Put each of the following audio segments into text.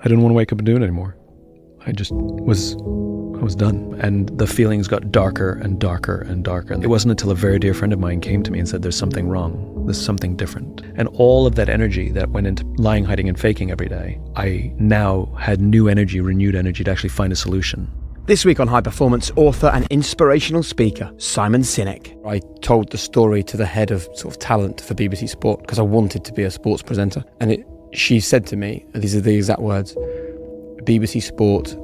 I didn't want to wake up and do it anymore. I was done. And the feelings got darker and darker and darker. And it wasn't until a very dear friend of mine came to me and said, there's something wrong. There's something different. And all of that energy that went into lying, hiding, and faking every day, I now had new energy, renewed energy to actually find a solution. This week on High Performance, author and inspirational speaker, Simon Sinek. I told the story to the head of sort of talent for BBC Sport because I wanted to be a sports presenter. And she said to me, these are the exact words, BBC Sport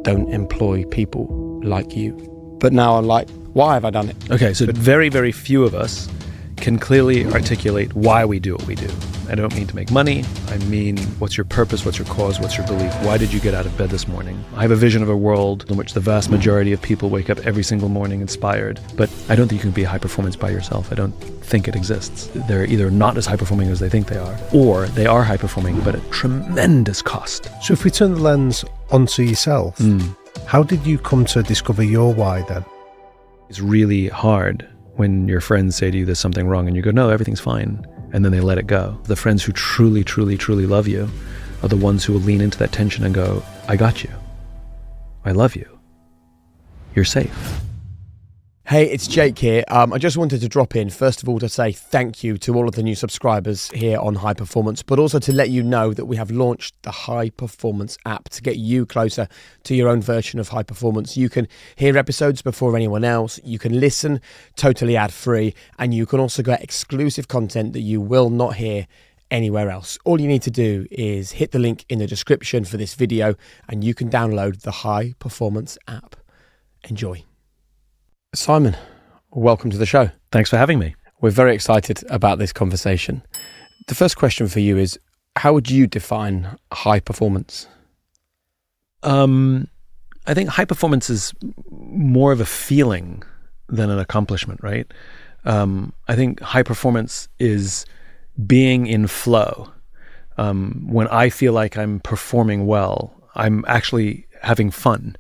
don't employ people like you. But now I'm like, why have I done it? Okay, so very, very few of us can clearly articulate why we do what we do. I don't mean to make money. I mean, what's your purpose? What's your cause? What's your belief? Why did you get out of bed this morning? I have a vision of a world in which the vast majority of people wake up every single morning inspired. But I don't think you can be high performance by yourself. I don't think it exists. They're either not as high performing as they think they are, or they are high performing, but at tremendous cost. So if we turn the lens onto yourself, how did you come to discover your why then? It's really hard when your friends say to you there's something wrong and you go, no, everything's fine. And then they let it go. The friends who truly, truly, truly love you are the ones who will lean into that tension and go, I got you. I love you. You're safe. Hey, it's Jake here. I just wanted to drop in, first of all, to say thank you to all of the new subscribers here on High Performance, but also to let you know that we have launched the High Performance app to get you closer to your own version of high performance. You can hear episodes before anyone else, you can listen totally ad-free, and you can also get exclusive content that you will not hear anywhere else. All you need to do is hit the link in the description for this video, and you can download the High Performance app. Enjoy. Simon, welcome to the show. Thanks for having me. We're very excited about this conversation. The first question for you is, how would you define high performance? I think high performance is more of a feeling than an accomplishment, right? I think high performance is being in flow. When I feel like I'm performing well, I'm actually having fun.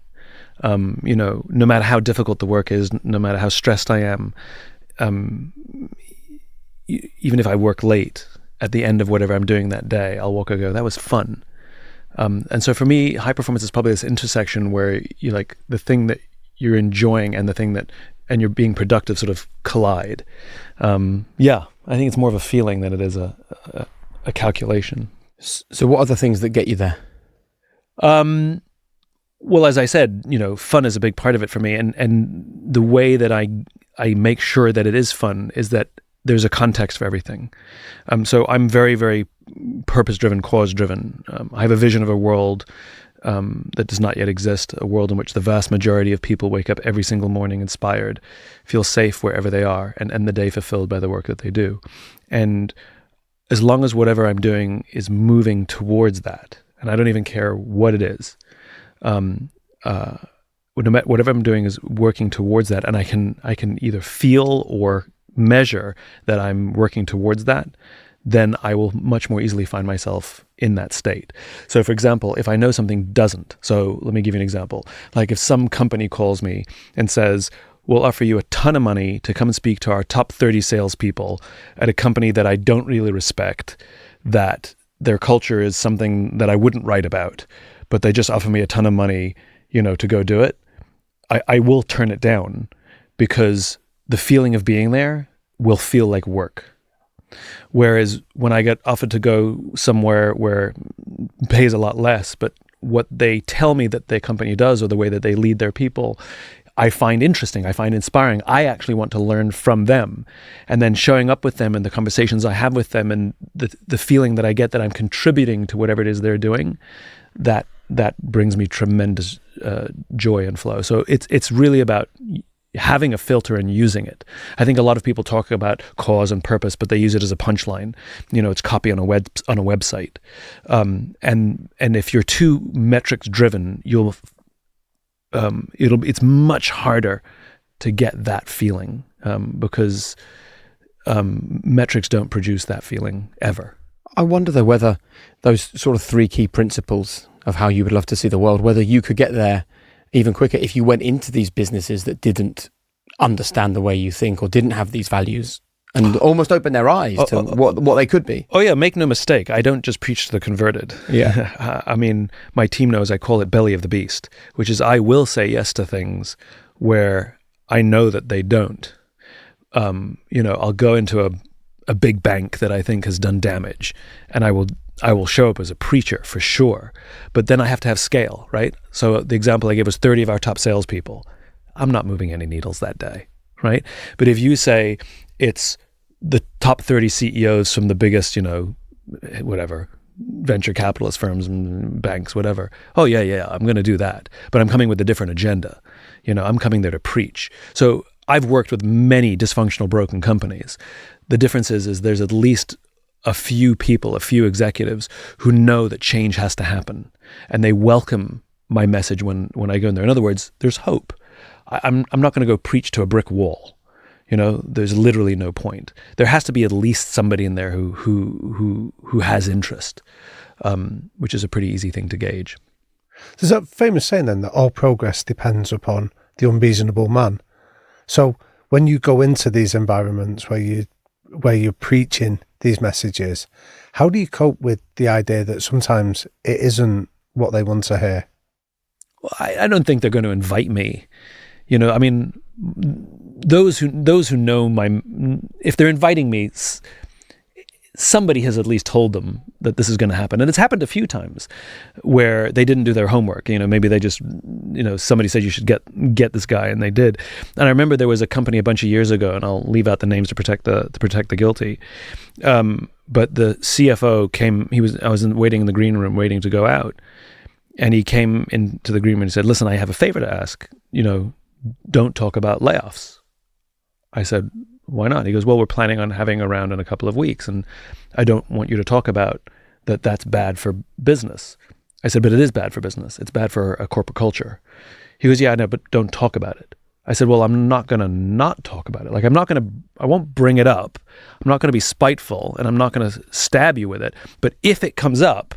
No matter how difficult the work is, no matter how stressed I am, even if I work late, at the end of whatever I'm doing that day, I'll walk and go, that was fun. And so for me, high performance is probably this intersection where you like the thing that you're enjoying and the thing that, and you're being productive sort of collide. I think it's more of a feeling than it is a calculation. So what are the things that get you there? Well, as I said, fun is a big part of it for me. And the way that I make sure that it is fun is that there's a context for everything. So I'm very, very purpose-driven, cause-driven. I have a vision of a world that does not yet exist, a world in which the vast majority of people wake up every single morning inspired, feel safe wherever they are, and end the day fulfilled by the work that they do. And as long as whatever I'm doing is moving towards that, and I don't even care what it is, whatever I'm doing is working towards that, and I can either feel or measure that I'm working towards that, then I will much more easily find myself in that state. So for example, if I know something doesn't, so let me give you an example. Like if some company calls me and says, we'll offer you a ton of money to come and speak to our top 30 salespeople at a company that I don't really respect, that their culture is something that I wouldn't write about, but they just offer me a ton of money, to go do it, I will turn it down because the feeling of being there will feel like work. Whereas when I get offered to go somewhere where it pays a lot less, but what they tell me that their company does or the way that they lead their people, I find interesting, I find inspiring. I actually want to learn from them. And then showing up with them and the conversations I have with them and the feeling that I get that I'm contributing to whatever it is they're doing, that brings me tremendous joy and flow. So it's really about having a filter and using it. I think a lot of people talk about cause and purpose, but they use it as a punchline. It's copy on a website. And if you're too metrics driven, it's much harder to get that feeling because metrics don't produce that feeling ever. I wonder though whether those sort of three key principles of how you would love to see the world, whether you could get there even quicker if you went into these businesses that didn't understand the way you think or didn't have these values and almost open their eyes to what they could be. Oh yeah, make no mistake. I don't just preach to the converted. Yeah. I mean, my team knows I call it belly of the beast, which is I will say yes to things where I know that they don't. I'll go into a big bank that I think has done damage, and I will show up as a preacher for sure. But then I have to have scale, right? So the example I gave was 30 of our top salespeople. I'm not moving any needles that day, right? But if you say it's the top 30 CEOs from the biggest, whatever, venture capitalist firms and banks, whatever. Oh yeah, I'm going to do that. But I'm coming with a different agenda. I'm coming there to preach. So I've worked with many dysfunctional, broken companies. The difference is there's at least a few people, a few executives who know that change has to happen, and they welcome my message when I go in there. In other words, there's hope. I'm not going to go preach to a brick wall. There's literally no point. There has to be at least somebody in there who has interest, which is a pretty easy thing to gauge. There's that famous saying then that all progress depends upon the unreasonable man. So when you go into these environments where you're preaching these messages, how do you cope with the idea that sometimes it isn't what they want to hear? Well, I don't think they're going to invite me. I mean, those who know if they're inviting me, somebody has at least told them that this is going to happen. And it's happened a few times where they didn't do their homework. Maybe they just, somebody said you should get this guy, and they did. And I remember there was a company a bunch of years ago, and I'll leave out the names to protect the guilty. But the CFO came. I was waiting in the green room, waiting to go out, and he came into the green room and said, "Listen, I have a favor to ask. Don't talk about layoffs." I said, "Why not?" He goes, "Well, we're planning on having a round in a couple of weeks, and I don't want you to talk about that. That's bad for business." I said, "But it is bad for business. It's bad for a corporate culture." He goes, "Yeah, I know, but don't talk about it." I said, "Well, I'm not going to not talk about it. Like, I won't bring it up. I'm not going to be spiteful, and I'm not going to stab you with it. But if it comes up,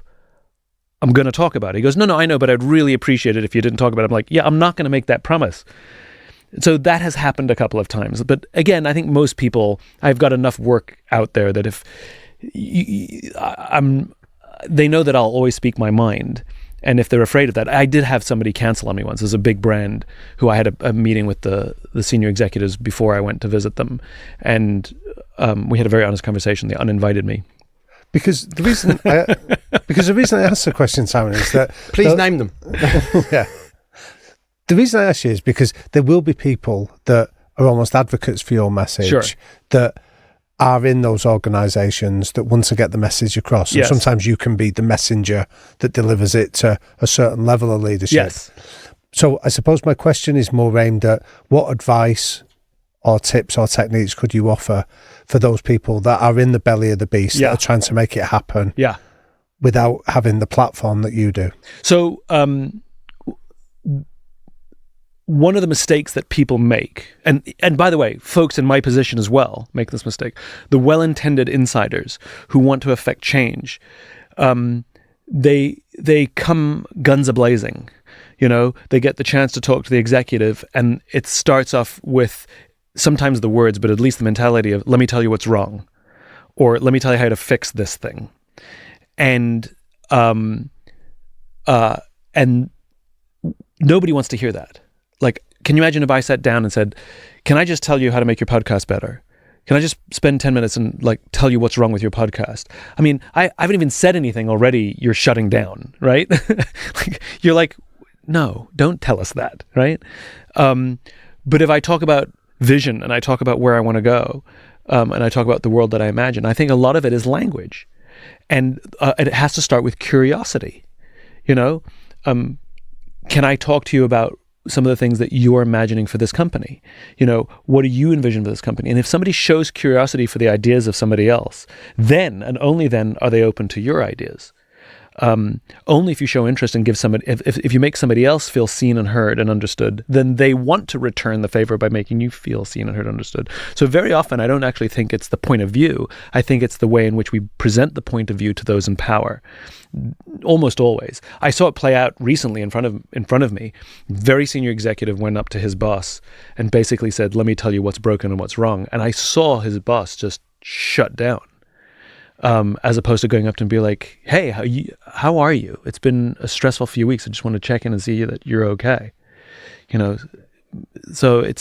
I'm going to talk about it." He goes, No, I know, but I'd really appreciate it if you didn't talk about it." I'm like, "Yeah, I'm not going to make that promise." So that has happened a couple of times. But again, I think most people, I've got enough work out there that if they know that I'll always speak my mind. And if they're afraid of that, I did have somebody cancel on me once. There's a big brand who I had a meeting with the senior executives before I went to visit them. And we had a very honest conversation. They uninvited me. Because the reason I asked the question, Simon, is that... Please name them. Yeah. The reason I ask you is because there will be people that are almost advocates for your message, sure, that are in those organisations that want to get the message across. Yes. And sometimes you can be the messenger that delivers it to a certain level of leadership. Yes. So I suppose my question is more aimed at what advice or tips or techniques could you offer for those people that are in the belly of the beast, that are trying to make it happen without having the platform that you do? So one of the mistakes that people make, and by the way, folks in my position as well make this mistake, the well-intended insiders who want to affect change, they come guns a-blazing. They get the chance to talk to the executive, and it starts off with sometimes the words, but at least the mentality of, "Let me tell you what's wrong," or "Let me tell you how to fix this thing." And nobody wants to hear that. Like, can you imagine if I sat down and said, "Can I just tell you how to make your podcast better? Can I just spend 10 minutes and tell you what's wrong with your podcast?" I mean, I haven't even said anything already. You're shutting down, right? You're like, no, don't tell us that, right? But if I talk about vision and I talk about where I want to go, and I talk about the world that I imagine, I think a lot of it is language. And it has to start with curiosity. Can I talk to you about some of the things that you're imagining for this company? What do you envision for this company? And if somebody shows curiosity for the ideas of somebody else, then and only then are they open to your ideas. Only if you show interest and give somebody, if you make somebody else feel seen and heard and understood, then they want to return the favor by making you feel seen and heard and understood. So very often, I don't actually think it's the point of view. I think it's the way in which we present the point of view to those in power. Almost always. I saw it play out recently in front of me. Very senior executive went up to his boss and basically said, "Let me tell you what's broken and what's wrong." And I saw his boss just shut down. As opposed to going up to him and be like, "Hey, how are you? It's been a stressful few weeks. I just want to check in and see that you're okay." So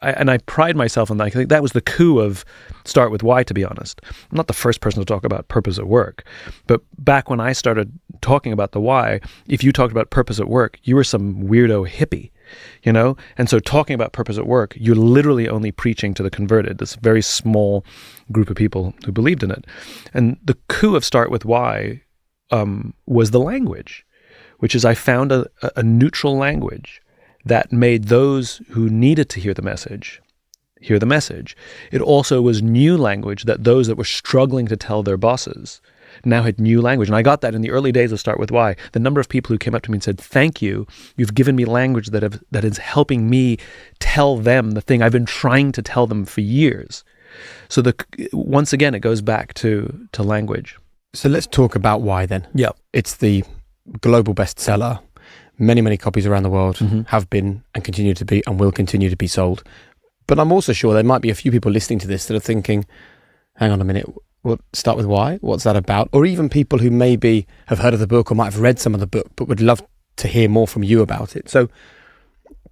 I pride myself on that. I think that was the coup of Start With Why, to be honest. I'm not the first person to talk about purpose at work, but back when I started talking about the why, if you talked about purpose at work, you were some weirdo hippie. And so talking about purpose at work, you're literally only preaching to the converted, this very small group of people who believed in it. And the coup of Start With Why was the language, which is I found a neutral language that made those who needed to hear the message hear the message. It also was new language that those that were struggling to tell their bosses now had new language. And I got that in the early days of Start With Why. The number of people who came up to me and said, "Thank you. You've given me language that is helping me tell them the thing I've been trying to tell them for years." So once again, it goes back to language. So let's talk about why then. Yeah. It's the global bestseller. Many, many copies around the world have been and continue to be and will continue to be sold. But I'm also sure there might be a few people listening to this that are thinking, hang on a minute, we'll Start With Why? What's that about? Or even people who maybe have heard of the book or might have read some of the book, but would love to hear more from you about it. So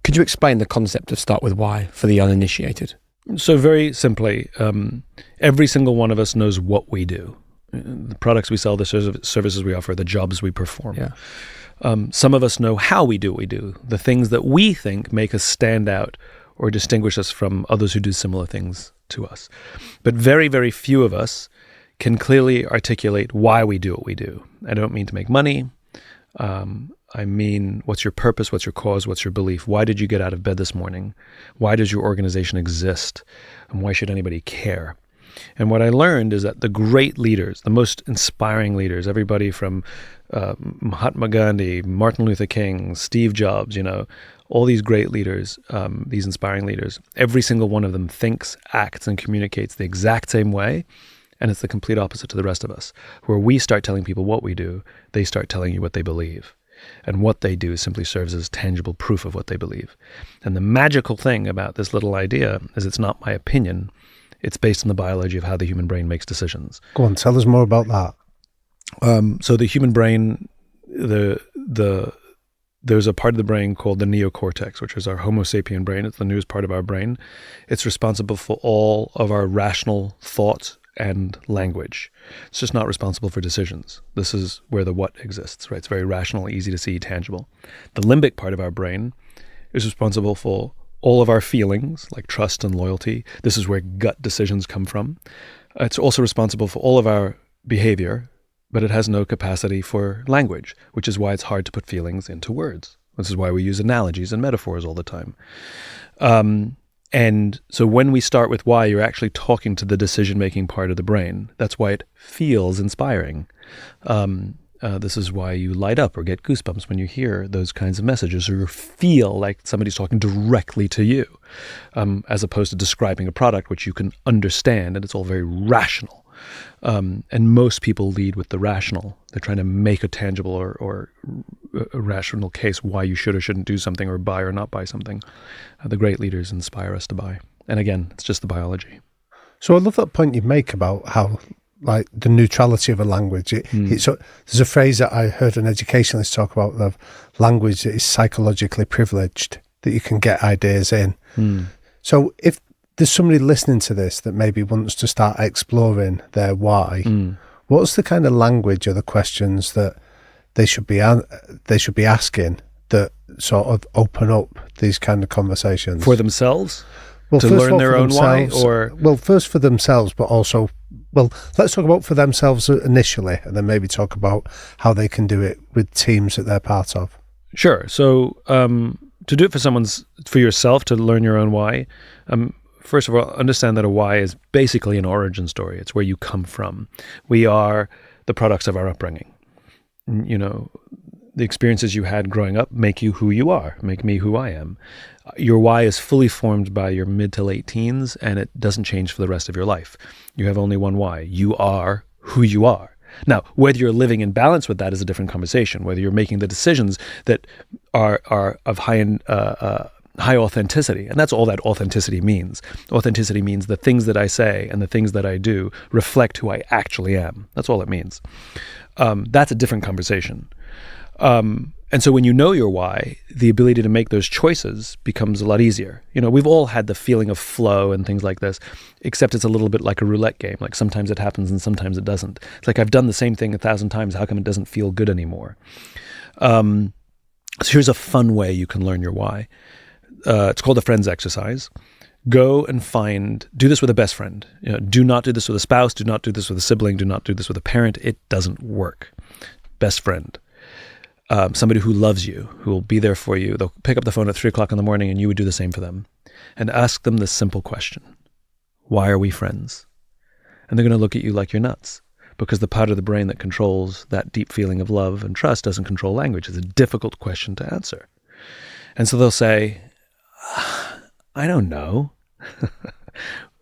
could you explain the concept of Start With Why for the uninitiated? So very simply, every single one of us knows what we do. The products we sell, the services we offer, the jobs we perform. Yeah. Some of us know how we do what we do, the things that we think make us stand out or distinguish us from others who do similar things to us. But very, very few of us can clearly articulate why we do what we do. I don't mean to make money. I mean, what's your purpose? What's your cause? What's your belief? Why did you get out of bed this morning? Why does your organization exist? And why should anybody care? And what I learned is that the great leaders, the most inspiring leaders, everybody from Mahatma Gandhi, Martin Luther King, Steve Jobs, all these great leaders, these inspiring leaders, every single one of them thinks, acts, and communicates the exact same way. And it's the complete opposite to the rest of us. Where we start telling people what we do, they start telling you what they believe. And what they do simply serves as tangible proof of what they believe. And the magical thing about this little idea is it's not my opinion. It's based on the biology of how the human brain makes decisions. Go on, tell us more about that. So the human brain, there's a part of the brain called the neocortex, which is our Homo sapien brain. It's the newest part of our brain. It's responsible for all of our rational thoughts and language. It's just not responsible for decisions. This is where the what exists, right? It's very rational, easy to see, tangible. The limbic part of our brain is responsible for all of our feelings, like trust and loyalty. This is where gut decisions come from. It's also responsible for all of our behavior, but it has no capacity for language, which is why it's hard to put feelings into words. This is why we use analogies and metaphors all the time. And so when we start with why, you're actually talking to the decision-making part of the brain. That's why it feels inspiring. This is why you light up or get goosebumps when you hear those kinds of messages, or you feel like somebody's talking directly to you, as opposed to describing a product which you can understand, and it's all very rational. And most people lead with the rational. They're trying to make a tangible or a rational case why you should or shouldn't do something or buy or not buy something. The great leaders inspire us to buy. And again, it's just the biology. So I love that point you make about how, like, the neutrality of a language. So there's a phrase that I heard an educationalist talk about, of language that is psychologically privileged, that you can get ideas in. So if there's somebody listening to this that maybe wants to start exploring their why, what's the kind of language or the questions that they should be asking that sort of open up these kind of conversations for themselves? Well, to learn their own why? Or well, first for themselves, but also, well, let's talk about for themselves initially, and then maybe talk about how they can do it with teams that they're part of. Sure. So to do it for yourself, to learn your own why, first of all, understand that a why is basically an origin story. It's where you come from. The the products of our upbringing. You know, the experiences you had growing up make you who you are, make me who I am. Your why is fully formed by your mid to late teens, and it doesn't change for the rest of your life. You have only one why. You are who you are. Now, whether you're living in balance with that is a different conversation. Whether you're making the decisions that are of high authenticity, and that's all that authenticity means. Authenticity means the things that I say and the things that I do reflect who I actually am. That's all it means. That's a different conversation. And so when you know your why, the ability to make those choices becomes a lot easier. You know, we've all had the feeling of flow and things like this, except it's a little bit like a roulette game. Like sometimes it happens and sometimes it doesn't. It's like I've done the same thing 1,000 times. How come it doesn't feel good anymore? So here's a fun way you can learn your why. It's called the friends exercise. Go and do this with a best friend. You know, do not do this with a spouse. Do not do this with a sibling. Do not do this with a parent. It doesn't work. Best friend. Somebody who loves you, who will be there for you. They'll pick up the phone at 3:00 in the morning and you would do the same for them. And ask them this simple question. Why are we friends? And they're going to look at you like you're nuts, because the part of the brain that controls that deep feeling of love and trust doesn't control language. It's a difficult question to answer. And so they'll say, I don't know.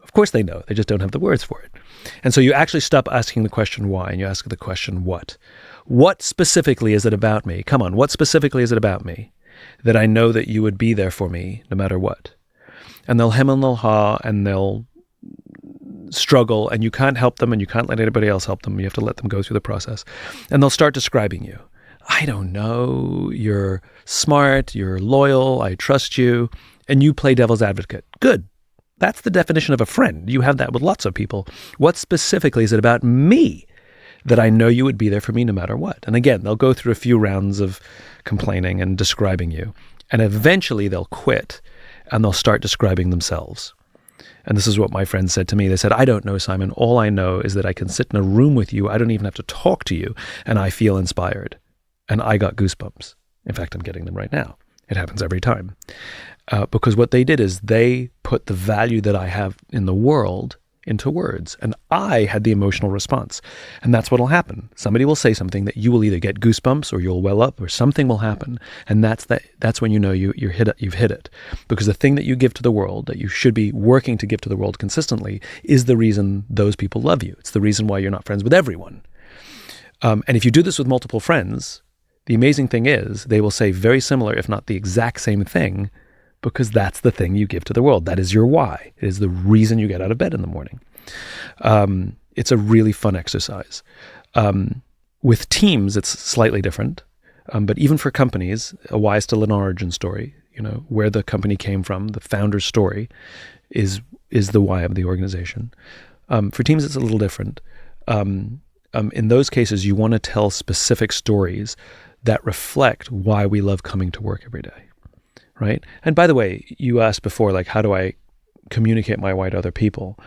Of course they know. They just don't have the words for it. And so you actually stop asking the question why and you ask the question what. What specifically is it about me? Come on, what specifically is it about me that I know that you would be there for me no matter what? And they'll hem and they'll haw and they'll struggle, and you can't help them and you can't let anybody else help them. You have to let them go through the process. And they'll start describing you. I don't know, you're smart, you're loyal, I trust you, and you play devil's advocate. Good. That's the definition of a friend. You have that with lots of people. What specifically is it about me that I know you would be there for me no matter what? And again, they'll go through a few rounds of complaining and describing you. And eventually they'll quit and they'll start describing themselves. And this is what my friends said to me. They said, I don't know, Simon. All I know is that I can sit in a room with you. I don't even have to talk to you. And I feel inspired. And I got goosebumps. In fact, I'm getting them right now. It happens every time. Because what they did is they put the value that I have in the world into words. And I had the emotional response. And that's what will happen. Somebody will say something that you will either get goosebumps or you'll well up or something will happen. And that's when you know you've hit it. Because the thing that you give to the world, that you should be working to give to the world consistently, is the reason those people love you. It's the reason why you're not friends with everyone. And if you do this with multiple friends, the amazing thing is they will say very similar, if not the exact same thing, because that's the thing you give to the world. That is your why. It is the reason you get out of bed in the morning. It's a really fun exercise. With teams, it's slightly different. But even for companies, a why is still an origin story. You know, where the company came from, the founder's story is the why of the organization. For teams, it's a little different. In those cases, you want to tell specific stories that reflect why we love coming to work every day. Right? And by the way, you asked before, like, how do I communicate my why to other people?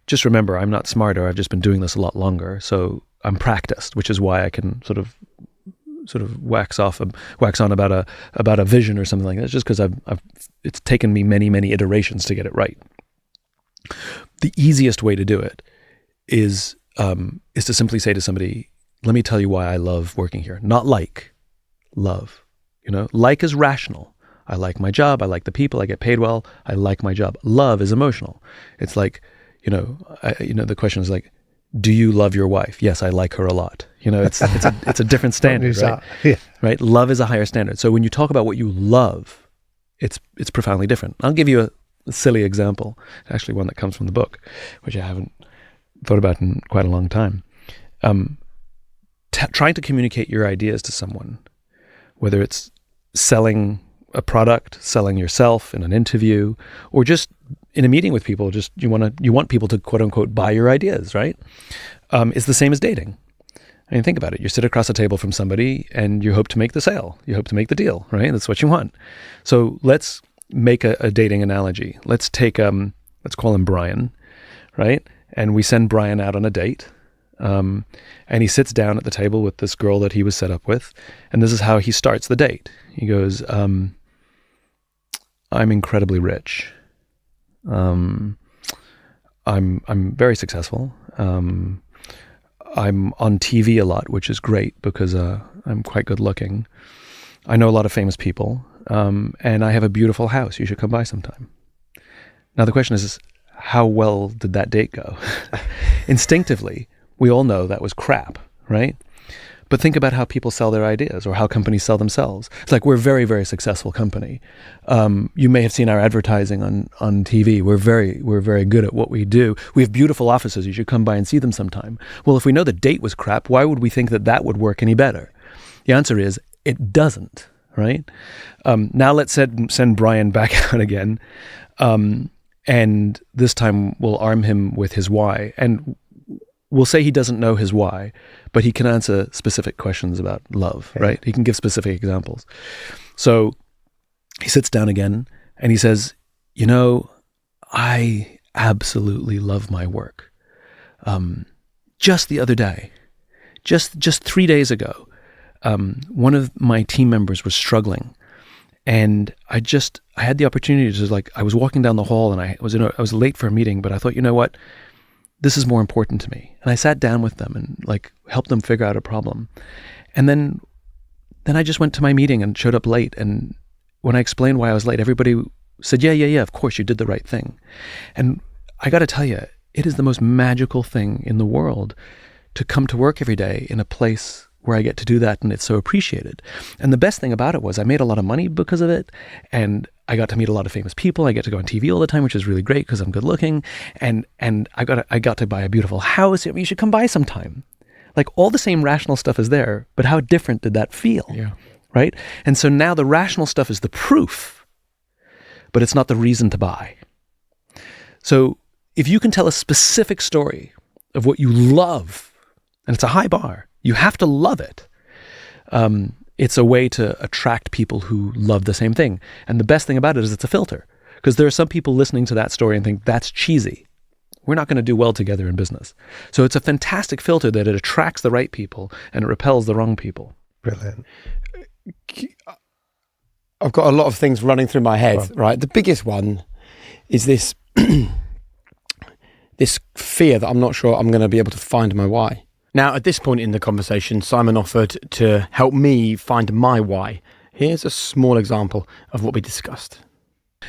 Just remember, I'm not smarter. I've just been doing this a lot longer. So I'm practiced, which is why I can sort of wax on about a vision or something like that. It's just because it's taken me many, many iterations to get it right. The easiest way to do it is to simply say to somebody, let me tell you why I love working here. Not like, love. You know, like is rational. I like my job. I like the people. I get paid well. I like my job. Love is emotional. It's like, the question is like, do you love your wife? Yes, I like her a lot. You know, it's a different standard, right? Yeah. Right? Love is a higher standard. So when you talk about what you love, it's profoundly different. I'll give you a silly example, actually one that comes from the book, which I haven't thought about in quite a long time. Trying to communicate your ideas to someone, whether it's selling a product, selling yourself in an interview, or just in a meeting with people, just you want people to quote unquote buy your ideas, right? It's the same as dating. I mean, think about it. You sit across a table from somebody and you hope to make the sale. You hope to make the deal, right? That's what you want. So let's make a dating analogy. Let's call him Brian, right? And we send Brian out on a date. And he sits down at the table with this girl that he was set up with. And this is how he starts the date. He goes, I'm incredibly rich. I'm very successful. I'm on TV a lot, which is great because I'm quite good looking. I know a lot of famous people, and I have a beautiful house. You should come by sometime. Now the question is, how well did that date go? Instinctively, we all know that was crap, right? But think about how people sell their ideas or how companies sell themselves. It's like, we're a very, very successful company. You may have seen our advertising on TV. We're very good at what we do. We have beautiful offices. You should come by and see them sometime. Well, if we know the date was crap, why would we think that would work any better? The answer is, it doesn't, right? Now let's send Brian back out again. And this time we'll arm him with his why. And we'll say he doesn't know his why, but he can answer specific questions about love, right? He can give specific examples. So he sits down again and he says, I absolutely love my work. Just the other day, just 3 days ago, one of my team members was struggling. And I had the opportunity to I was walking down the hall and I was late for a meeting, but I thought, you know what? This is more important to me. And I sat down with them and helped them figure out a problem. And then I just went to my meeting and showed up late. And when I explained why I was late, everybody said, yeah, of course, you did the right thing. And I got to tell you, it is the most magical thing in the world to come to work every day in a place where I get to do that, and it's so appreciated. And the best thing about it was I made a lot of money because of it, and I got to meet a lot of famous people. I get to go on TV all the time, which is really great because I'm good looking, and I got to buy a beautiful house. You should come by sometime. All the same rational stuff is there, but how different did that feel? Yeah. Right? And so now the rational stuff is the proof, but it's not the reason to buy. So if you can tell a specific story of what you love, and it's a high bar, you have to love it. It's a way to attract people who love the same thing. And the best thing about it is it's a filter, because there are some people listening to that story and think that's cheesy. We're not going to do well together in business. So it's a fantastic filter that it attracts the right people and it repels the wrong people. Brilliant. I've got a lot of things running through my head, right? The biggest one is this this fear that I'm not sure I'm going to be able to find my why. Now, at this point in the conversation, Simon offered to help me find my why. Here's a small example of what we discussed.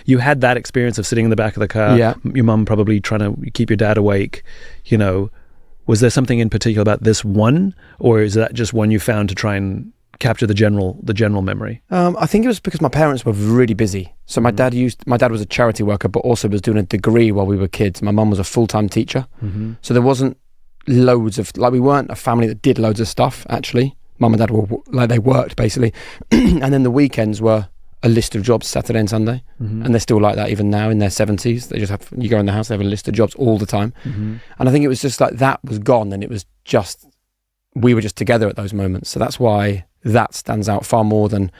You had that experience of sitting in the back of the car, your mum probably trying to keep your dad awake. Was there something in particular about this one, or is that just one you found to try and capture the general memory? I think it was because my parents were really busy. So my dad was a charity worker, but also was doing a degree while we were kids. My mum was a full-time teacher. Mm-hmm. So there wasn't loads of, we weren't a family that did loads of stuff, actually. Mum and dad were, they worked, basically. And then the weekends were a list of jobs, Saturday and Sunday. Mm-hmm. And they're still like that even now in their 70s. They just have, you go in the house, they have a list of jobs all the time. Mm-hmm. And I think it was just that was gone, and it was just, we were just together at those moments. So that's why that stands out far more than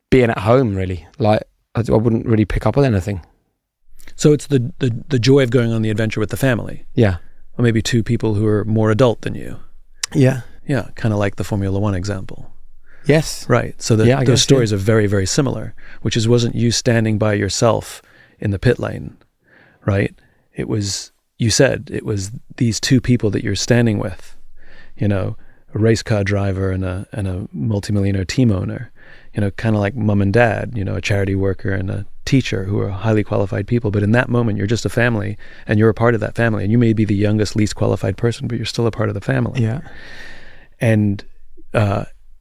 being at home, really. I wouldn't really pick up on anything. So it's the joy of going on the adventure with the family. Yeah. Or maybe two people who are more adult than you. Yeah. Yeah, kind of like the Formula One example. Yes. Right. So those stories are very, very similar, which wasn't you standing by yourself in the pit lane, right? It was these two people that you're standing with, a race car driver and a multimillionaire team owner, kind of like mom and dad, a charity worker and a teacher who are highly qualified people. But in that moment, you're just a family and you're a part of that family. And you may be the youngest, least qualified person, but you're still a part of the family. Yeah. And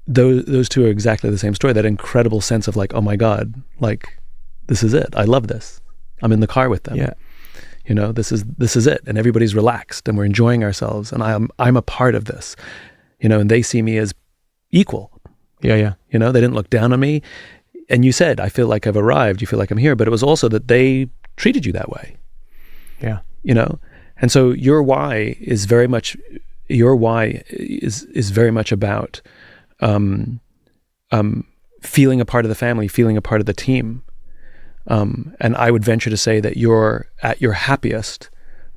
those two are exactly the same story, that incredible sense of oh my God, this is it. I love this. I'm in the car with them. Yeah. This is it. And everybody's relaxed and we're enjoying ourselves. And I'm a part of this, and they see me as equal. Yeah. Yeah. They didn't look down on me. And you said, I feel like I've arrived. You feel like I'm here. But it was also that they treated you that way. Yeah. And so your why is very much about feeling a part of the family, feeling a part of the team. And I would venture to say that you're at your happiest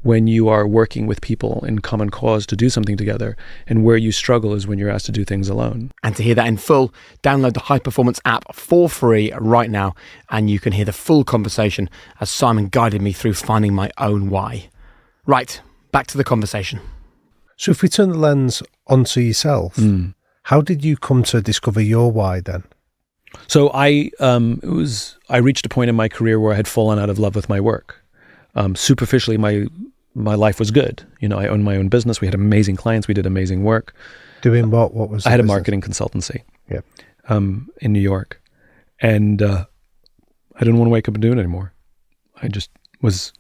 when you are working with people in common cause to do something together, and where you struggle is when you're asked to do things alone. And to hear that in full, download the High Performance app for free right now, and you can hear the full conversation as Simon guided me through finding my own why. Right, back to the conversation. So if we turn the lens onto yourself, how did you come to discover your why then? So I reached a point in my career where I had fallen out of love with my work. Superficially, my life was good. You know, I owned my own business. We had amazing clients. We did amazing work. Doing what? What was? I had a marketing consultancy. Yeah. In New York, and I didn't want to wake up and do it anymore. I was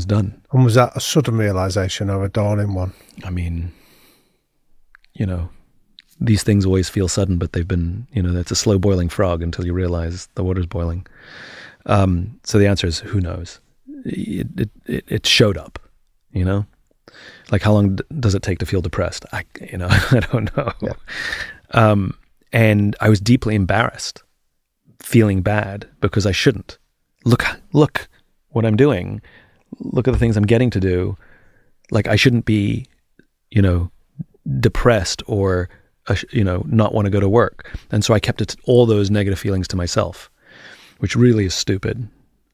done. And was that a sudden realization or a dawning one? I mean, you know, these things always feel sudden, but they've been, you know, that's a slow boiling frog until you realize the water's boiling. So the answer is, who knows? It showed up, you know? Like, how long does it take to feel depressed? I don't know. Yeah. And I was deeply embarrassed, feeling bad because I shouldn't. Look what I'm doing. Look at the things I'm getting to do. Like, I shouldn't be, you know, depressed or, you know, not want to go to work. And so I kept all those negative feelings to myself, which really is stupid.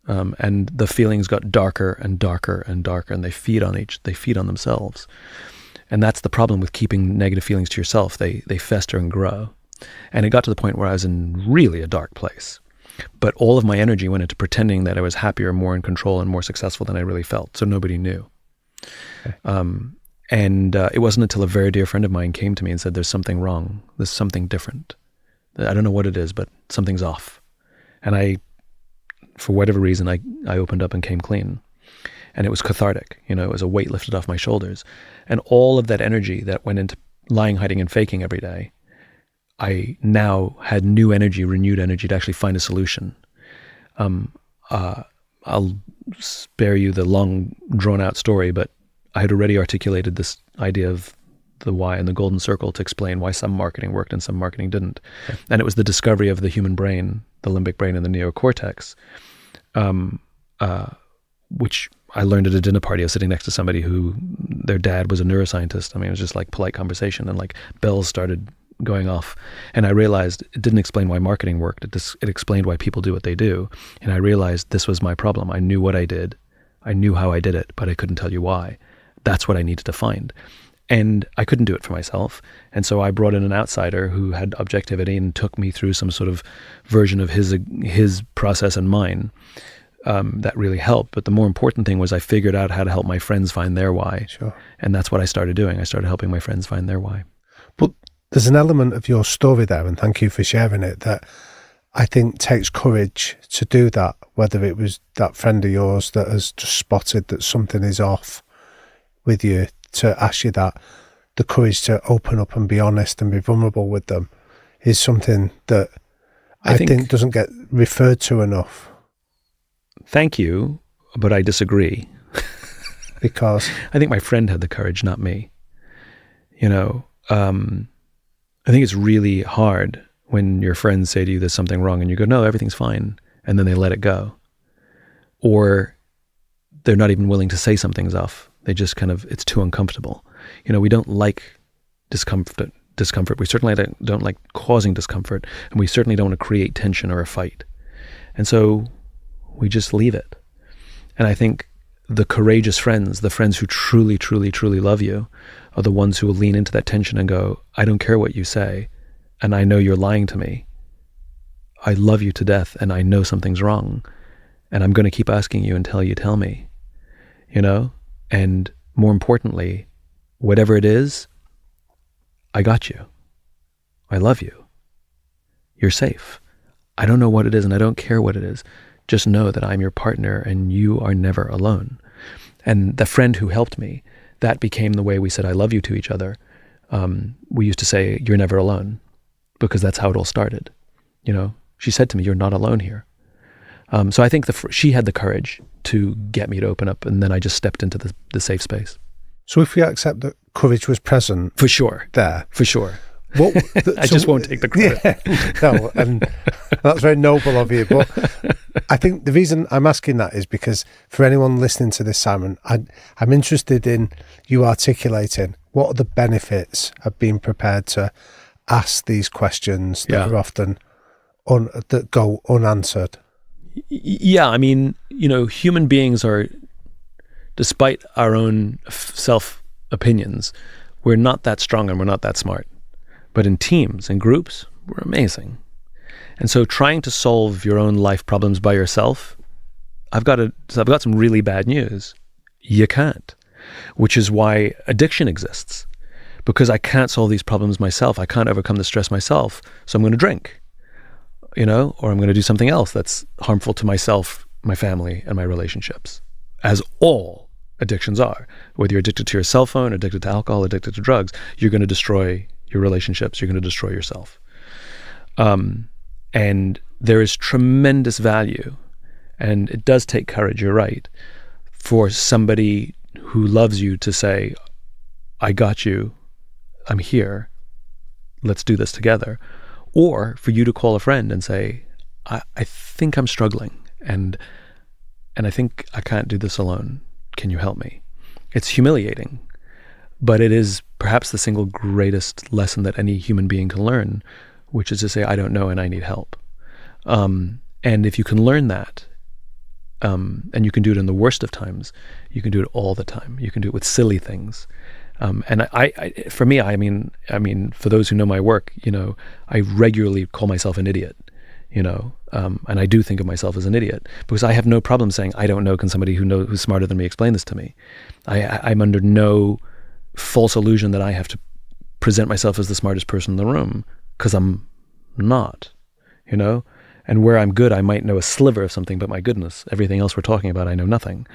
And the feelings got darker and darker and darker, and they feed on themselves. And that's the problem with keeping negative feelings to yourself. They fester and grow. And it got to the point where I was in really a dark place. But all of my energy went into pretending that I was happier, more in control, and more successful than I really felt. So nobody knew. Okay. And it wasn't until a very dear friend of mine came to me and said, there's something wrong. There's something different. I don't know what it is, but something's off. And for whatever reason, I opened up and came clean. And it was cathartic. You know, it was a weight lifted off my shoulders. And all of that energy that went into lying, hiding, and faking every day, I now had new energy, renewed energy to actually find a solution. I'll spare you the long, drawn-out story, but I had already articulated this idea of the why and the golden circle to explain why some marketing worked and some marketing didn't. Okay. And it was the discovery of the human brain, the limbic brain and the neocortex, which I learned at a dinner party. I was sitting next to somebody who their dad was a neuroscientist. I mean, it was just like polite conversation, and like bells started going off. And I realized it didn't explain why marketing worked. It explained why people do what they do. And I realized this was my problem. I knew what I did. I knew how I did it, but I couldn't tell you why. That's what I needed to find. And I couldn't do it for myself. And so I brought in an outsider who had objectivity and took me through some sort of version of his process and mine. That really helped. But the more important thing was I figured out how to help my friends find their why. Sure. And that's what I started doing. I started helping my friends find their why. But there's an element of your story there, and thank you for sharing it, that I think takes courage to do that, whether it was that friend of yours that has just spotted that something is off with you, to ask you that, the courage to open up and be honest and be vulnerable with them is something that I think doesn't get referred to enough. Thank you, but I disagree. Because? I think my friend had the courage, not me. You know, I think it's really hard when your friends say to you there's something wrong and you go, no, everything's fine, and then they let it go. Or they're not even willing to say something's off. They just it's too uncomfortable. You know, we don't like discomfort. We certainly don't like causing discomfort, and we certainly don't want to create tension or a fight. And so we just leave it. And I think the courageous friends, the friends who truly, truly, truly love you, are the ones who will lean into that tension and go, I don't care what you say, and I know you're lying to me. I love you to death, and I know something's wrong, and I'm going to keep asking you until you tell me, you know? And more importantly, whatever it is, I got you. I love you. You're safe. I don't know what it is, and I don't care what it is. Just know that I'm your partner, and you are never alone. And the friend who helped me, that became the way we said I love you to each other. We used to say, you're never alone, because that's how it all started. You know, she said to me, you're not alone here. So I think she had the courage to get me to open up, and then I just stepped into the safe space. So if we accept that courage was present, for sure, there, for sure, I just won't take the credit. Yeah, no, and that's very noble of you. But I think the reason I'm asking that is because for anyone listening to this, Simon, I'm interested in you articulating what are the benefits of being prepared to ask these questions that are often that go unanswered. Yeah, I mean, you know, human beings are, despite our own self-opinions, we're not that strong and we're not that smart. But in teams and groups, we're amazing. And so trying to solve your own life problems by yourself, I've got some really bad news. You can't, which is why addiction exists. Because I can't solve these problems myself. I can't overcome the stress myself. So I'm going to drink, or I'm going to do something else that's harmful to myself, my family, and my relationships, as all addictions are. Whether you're addicted to your cell phone, addicted to alcohol, addicted to drugs, you're going to destroy your relationships. You're going to destroy yourself. And there is tremendous value, and it does take courage, you're right, for somebody who loves you to say, I got you, I'm here, let's do this together. Or for you to call a friend and say, I think I'm struggling and I think I can't do this alone. Can you help me? It's humiliating, but it is perhaps the single greatest lesson that any human being can learn, which is to say, I don't know and I need help. And if you can learn that, and you can do it in the worst of times, you can do it all the time. You can do it with silly things. And for me, I mean, for those who know my work, I regularly call myself an idiot, and I do think of myself as an idiot because I have no problem saying, I don't know. Can somebody who's smarter than me explain this to me? I'm under no false illusion that I have to present myself as the smartest person in the room, because I'm not, and where I'm good, I might know a sliver of something, but my goodness, everything else we're talking about, I know nothing.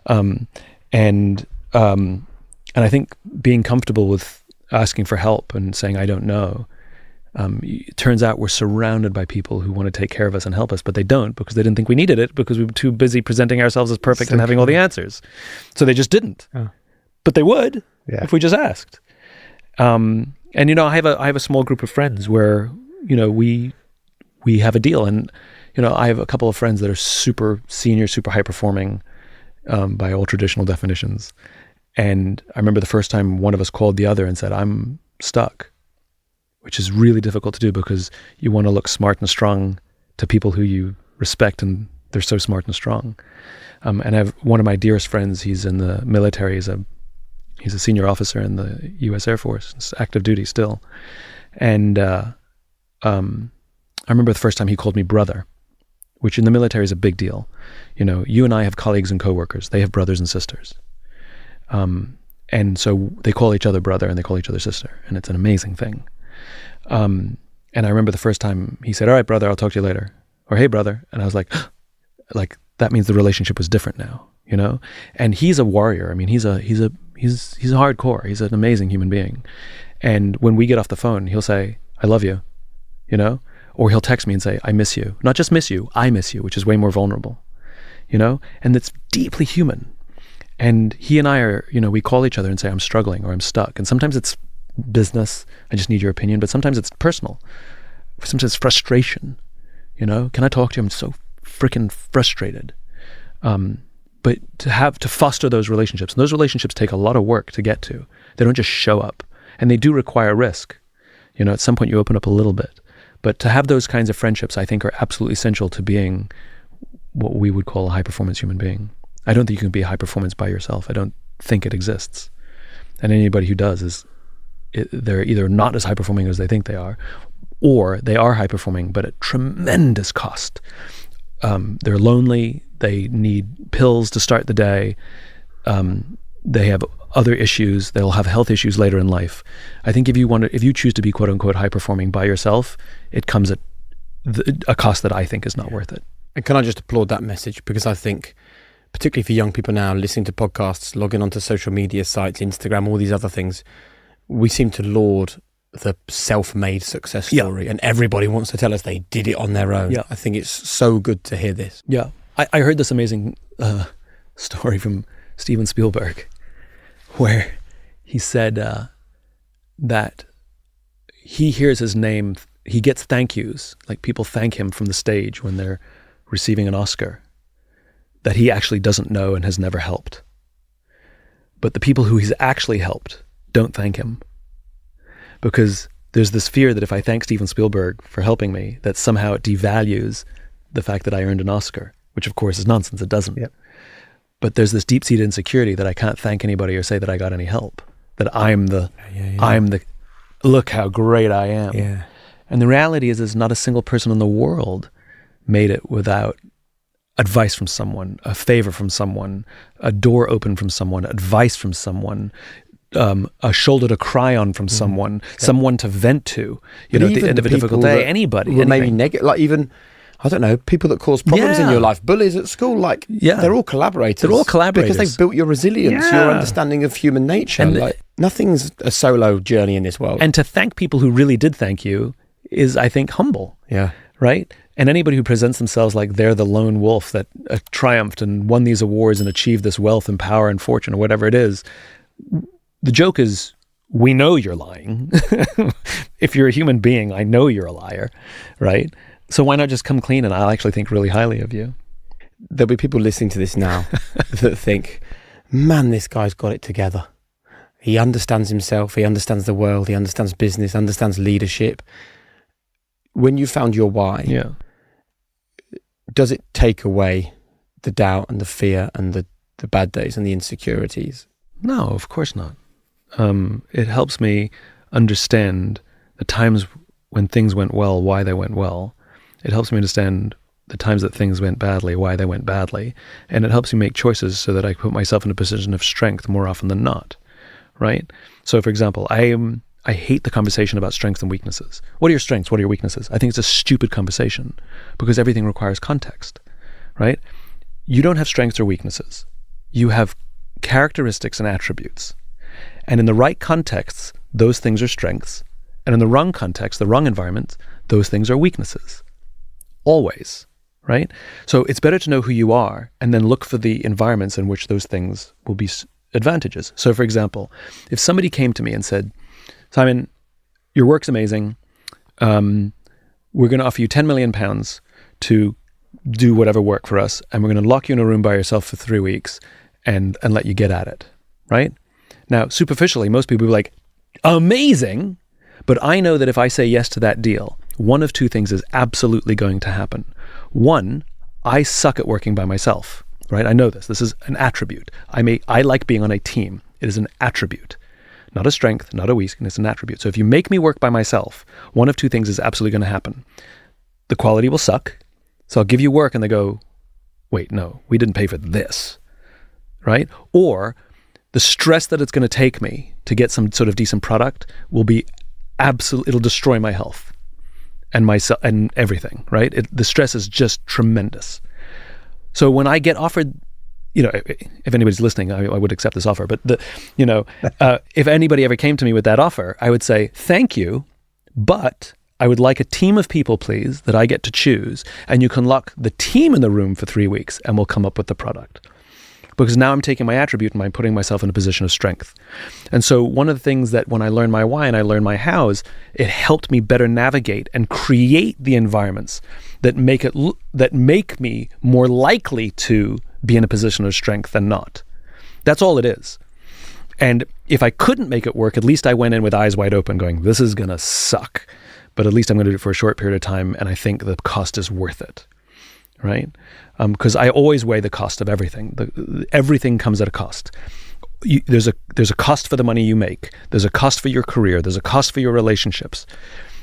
And I think being comfortable with asking for help and saying, I don't know, it turns out we're surrounded by people who want to take care of us and help us, but they don't, because they didn't think we needed it, because we were too busy presenting ourselves as perfect and having all the answers. So they just didn't. Oh. But they would if we just asked. And I have a small group of friends where, we have a deal. And, I have a couple of friends that are super senior, super high performing by all traditional definitions. And I remember the first time one of us called the other and said, I'm stuck, which is really difficult to do because you want to look smart and strong to people who you respect, and they're so smart and strong. And I have one of my dearest friends, he's in the military, he's a senior officer in the U.S. Air Force, it's active duty still. And I remember the first time he called me brother, which in the military is a big deal. You and I have colleagues and coworkers, they have brothers and sisters. And so they call each other brother and they call each other sister, and it's an amazing thing. And I remember the first time he said, all right, brother, I'll talk to you later. Or, hey, brother. And I was like, that means the relationship was different now, and he's a warrior. I mean, he's hardcore. He's an amazing human being. And when we get off the phone, he'll say, I love you, or he'll text me and say, I miss you. Not just miss you, I miss you, which is way more vulnerable, and it's deeply human. And he and I are, we call each other and say, I'm struggling or I'm stuck. And sometimes it's business, I just need your opinion, but sometimes it's personal. Sometimes it's frustration, can I talk to you? I'm so freaking frustrated. But to foster those relationships, and those relationships take a lot of work to get to. They don't just show up, and they do require risk. At some point you open up a little bit, but to have those kinds of friendships, I think, are absolutely essential to being what we would call a high performance human being. I don't think you can be high performance by yourself. I don't think it exists. And anybody who does they're either not as high performing as they think they are, or they are high performing, but at tremendous cost. They're lonely. They need pills to start the day. They have other issues. They'll have health issues later in life. I think if you choose to be quote unquote high performing by yourself, it comes at a cost that I think is not worth it. And can I just applaud that message? Because I think, particularly for young people now, listening to podcasts, logging onto social media sites, Instagram, all these other things, we seem to laud the self-made success story, and everybody wants to tell us they did it on their own. Yeah. I think it's so good to hear this. Yeah. I heard this amazing story from Steven Spielberg where he said that he hears his name, he gets thank yous, like people thank him from the stage when they're receiving an Oscar, that he actually doesn't know and has never helped. But the people who he's actually helped don't thank him, because there's this fear that if I thank Steven Spielberg for helping me, that somehow it devalues the fact that I earned an Oscar, which of course is nonsense. It doesn't. Yep. But there's this deep-seated insecurity that I can't thank anybody or say that I got any help. that I'm the look how great I am. Yeah. And the reality is there's not a single person in the world made it without advice from someone, a favor from someone, a door open from someone, advice from someone, a shoulder to cry on from someone, someone to vent to, at the end of a difficult day, anybody. Maybe negative, like even, I don't know, people that cause problems in your life, bullies at school, like they're all collaborators. They're all collaborators. Because they've built your resilience, your understanding of human nature. And like, nothing's a solo journey in this world. And to thank people who really did thank you is, I think, humble. Yeah. Right? And anybody who presents themselves like they're the lone wolf that triumphed and won these awards and achieved this wealth and power and fortune or whatever it is, the joke is, we know you're lying. If you're a human being, I know you're a liar, right? So why not just come clean, and I'll actually think really highly of you. There'll be people listening to this now that think, man, this guy's got it together. He understands himself, he understands the world, he understands business, understands leadership. When you found your why, does it take away the doubt and the fear and the bad days and the insecurities? No, of course not. It helps me understand the times when things went well, why they went well. It helps me understand the times that things went badly, why they went badly. And it helps me make choices so that I put myself in a position of strength more often than not, right? So, for example, I hate the conversation about strengths and weaknesses. What are your strengths? What are your weaknesses? I think it's a stupid conversation because everything requires context, right? You don't have strengths or weaknesses. You have characteristics and attributes. And in the right contexts, those things are strengths. And in the wrong context, the wrong environment, those things are weaknesses. Always, right? So it's better to know who you are and then look for the environments in which those things will be advantages. So for example, if somebody came to me and said, Simon, your work's amazing. We're going to offer you £10 million to do whatever work for us. And we're going to lock you in a room by yourself for 3 weeks and let you get at it, right? Now, superficially, most people will be like, amazing. But I know that if I say yes to that deal, one of two things is absolutely going to happen. One, I suck at working by myself, right? I know this. This is an attribute. I like being on a team. It is an attribute, not a strength, not a weakness, an attribute. So if you make me work by myself, one of two things is absolutely going to happen. The quality will suck. So I'll give you work and they go, wait, no, we didn't pay for this, right? Or the stress that it's going to take me to get some sort of decent product will be absolute. It'll destroy my health and myself and everything, right? The stress is just tremendous. So when I get offered, if anybody's listening, I would accept this offer. But if anybody ever came to me with that offer, I would say, thank you, but I would like a team of people, please, that I get to choose. And you can lock the team in the room for 3 weeks and we'll come up with the product. Because now I'm taking my attribute and I'm putting myself in a position of strength. And so one of the things that when I learned my why and I learned my hows, it helped me better navigate and create the environments that make me more likely to be in a position of strength than not. That's all it is. And if I couldn't make it work, at least I went in with eyes wide open going, this is going to suck. But at least I'm going to do it for a short period of time and I think the cost is worth it. Right? Because I always weigh the cost of everything. Everything comes at a cost. There's a cost for the money you make. There's a cost for your career. There's a cost for your relationships.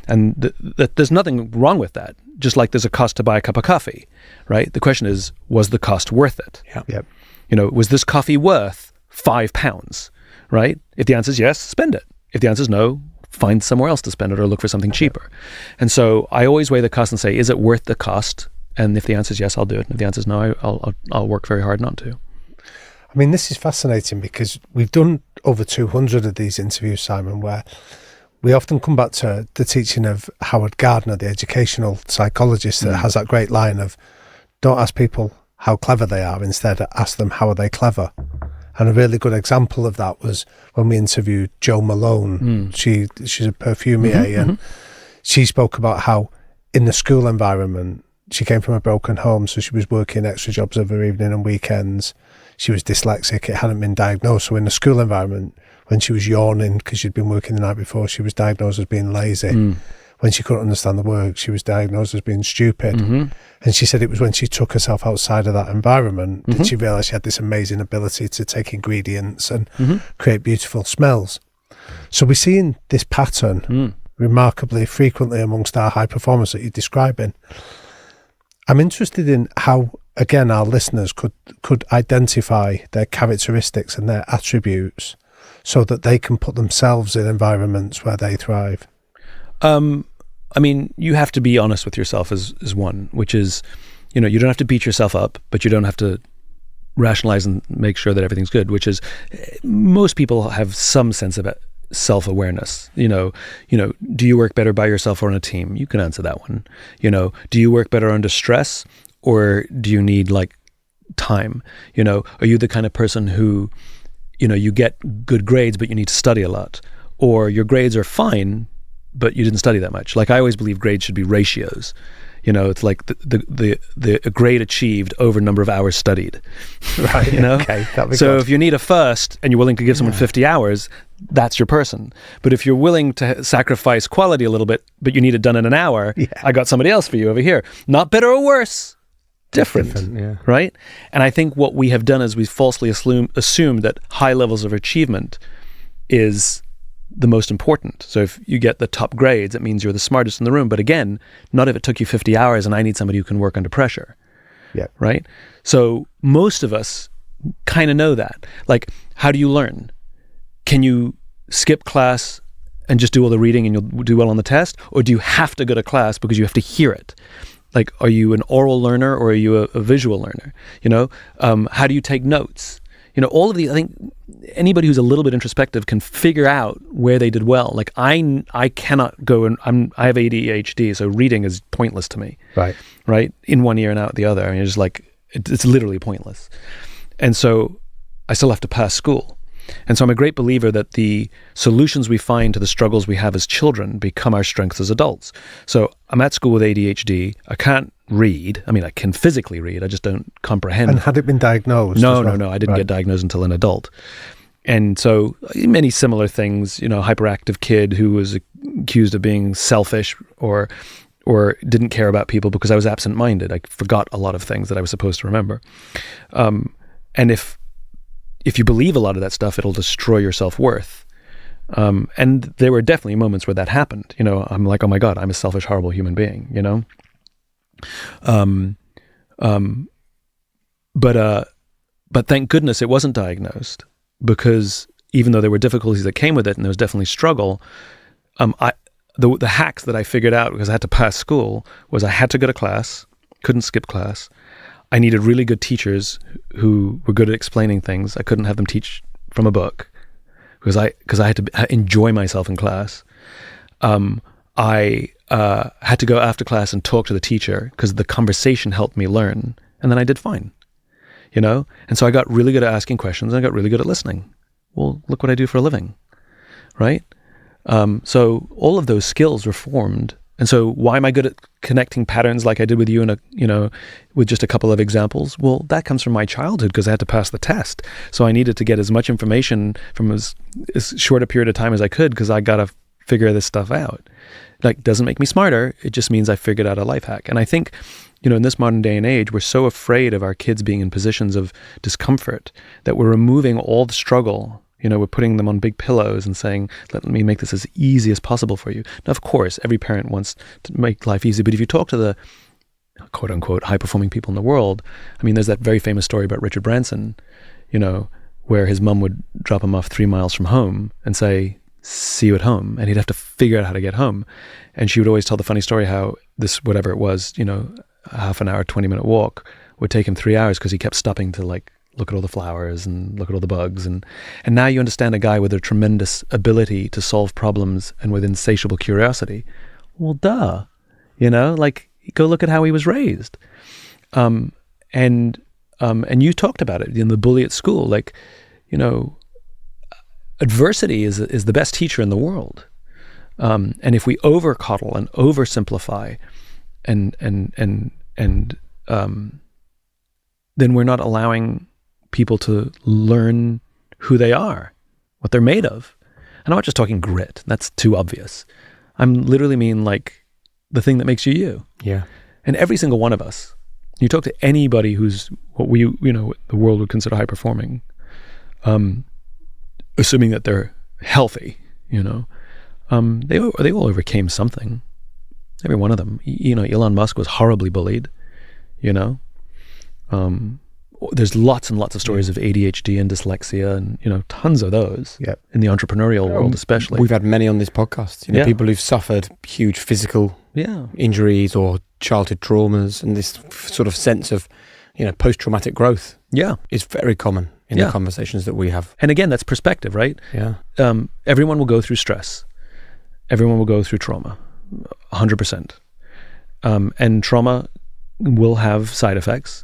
And there's nothing wrong with that. Just like there's a cost to buy a cup of coffee, right? The question is, was the cost worth it? Yep. Was this coffee worth £5, right? If the answer is yes, spend it. If the answer is no, find somewhere else to spend it or look for something cheaper. And so I always weigh the cost and say, is it worth the cost? And if the answer is yes, I'll do it. And if the answer is no, I'll work very hard not to. I mean, this is fascinating because we've done over 200 of these interviews, Simon, where we often come back to the teaching of Howard Gardner, the educational psychologist, that has that great line of, don't ask people how clever they are, instead ask them how are they clever. And a really good example of that was when we interviewed Jo Malone. She's a perfumier, and she spoke about how in the school environment, she came from a broken home, so she was working extra jobs over evening and weekends. She was dyslexic. It hadn't been diagnosed. So in the school environment, when she was yawning because she'd been working the night before, she was diagnosed as being lazy. when she couldn't understand the work, she was diagnosed as being stupid. And she said it was when she took herself outside of that environment that she realised she had this amazing ability to take ingredients and create beautiful smells. So we're seeing this pattern remarkably frequently amongst our high performers that you're describing. I'm interested in how, again, our listeners could identify their characteristics and their attributes so that they can put themselves in environments where they thrive. I mean, you have to be honest with yourself as one, which is, you don't have to beat yourself up, but you don't have to rationalize and make sure that everything's good, which is, most people have some sense of self-awareness. Do you work better by yourself or on a team? You can answer that one. Do you work better under stress, or do you need time? Are you the kind of person who, you get good grades, but you need to study a lot, or your grades are fine, but you didn't study that much? I always believe grades should be ratios. It's like the grade achieved over number of hours studied. Right. Okay. So if you need a first and you're willing to give someone 50 hours, that's your person. But if you're willing to sacrifice quality a little bit, but you need it done in an hour, I got somebody else for you over here. Not better or worse. Different. Right? And I think what we have done is we've falsely assumed that high levels of achievement is the most important. So if you get the top grades, it means you're the smartest in the room. But again, not if it took you 50 hours and I need somebody who can work under pressure. Yeah. Right? So most of us kind of know that. How do you learn? Can you skip class and just do all the reading and you'll do well on the test? Or do you have to go to class because you have to hear it? Are you an oral learner or are you a visual learner? How do you take notes? All of these, I think anybody who's a little bit introspective can figure out where they did well. I cannot go and I have ADHD, so reading is pointless to me. Right? In one ear and out the other. I mean, it's literally pointless. And so I still have to pass school. And so I'm a great believer that the solutions we find to the struggles we have as children become our strengths as adults. So I'm at school with ADHD. I can't read. I mean, I can physically read. I just don't comprehend. And had it been diagnosed? No. I didn't get diagnosed until an adult. And so many similar things, hyperactive kid who was accused of being selfish or didn't care about people because I was absent-minded. I forgot a lot of things that I was supposed to remember. And if you believe a lot of that stuff, it'll destroy your self-worth. And there were definitely moments where that happened. I'm like, oh my God, I'm a selfish, horrible human being, But thank goodness it wasn't diagnosed, because even though there were difficulties that came with it and there was definitely struggle, the hacks that I figured out, because I had to pass school, was I had to go to class, couldn't skip class. I needed really good teachers who were good at explaining things. I couldn't have them teach from a book because I had to enjoy myself in class. I had to go after class and talk to the teacher because the conversation helped me learn, and then I did fine. And so I got really good at asking questions, and I got really good at listening. Well, look what I do for a living, right? So all of those skills were formed. And so why am I good at connecting patterns like I did with you with just a couple of examples? Well, that comes from my childhood because I had to pass the test. So I needed to get as much information from as short a period of time as I could because I got to figure this stuff out. Doesn't make me smarter. It just means I figured out a life hack. And I think, in this modern day and age, we're so afraid of our kids being in positions of discomfort that we're removing all the struggle. We're putting them on big pillows and saying, let me make this as easy as possible for you. Now, of course, every parent wants to make life easy, but if you talk to the quote unquote high-performing people in the world, I mean, there's that very famous story about Richard Branson, where his mum would drop him off 3 miles from home and say, see you at home. And he'd have to figure out how to get home. And she would always tell the funny story how this, whatever it was, half an hour, 20-minute walk would take him 3 hours because he kept stopping to look at all the flowers and look at all the bugs. And now you understand a guy with a tremendous ability to solve problems and with insatiable curiosity. Well, duh. Go look at how he was raised. And you talked about it in the bully at school. Adversity is the best teacher in the world. And if we over coddle and oversimplify and then we're not allowing people to learn who they are, what they're made of. And I'm not just talking grit. That's too obvious. I'm literally mean like the thing that makes you you. Yeah. And every single one of us, you talk to anybody who's what the world would consider high performing, assuming that they're healthy, they all overcame something. Every one of them. Elon Musk was horribly bullied, there's lots and lots of stories of ADHD and dyslexia and, tons of those in the entrepreneurial world, especially. We've had many on this podcast, people who've suffered huge physical injuries or childhood traumas, and this sort of sense of, post-traumatic growth is very common in the conversations that we have. And again, that's perspective, right? Yeah. Everyone will go through stress. Everyone will go through trauma, 100%. And trauma will have side effects.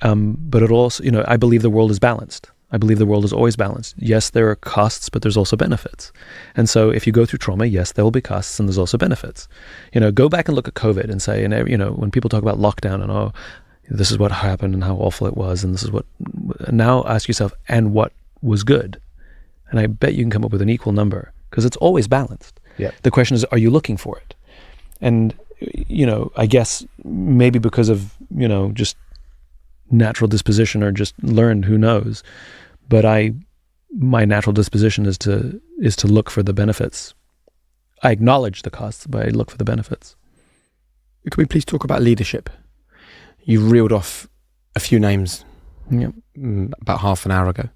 But it also, I believe the world is balanced. I believe the world is always balanced. Yes, there are costs, but there's also benefits. And so if you go through trauma, yes, there will be costs and there's also benefits. Go back and look at COVID and say, when people talk about lockdown and, this is what happened and how awful it was, and this is what, now ask yourself, and what was good? And I bet you can come up with an equal number because it's always balanced. Yeah. The question is, are you looking for it? And, I guess maybe because of, just natural disposition or just learned, who knows, but my natural disposition is to look for the benefits. I acknowledge the costs, but I look for the benefits. Can we please talk about leadership? You reeled off a few names about half an hour ago.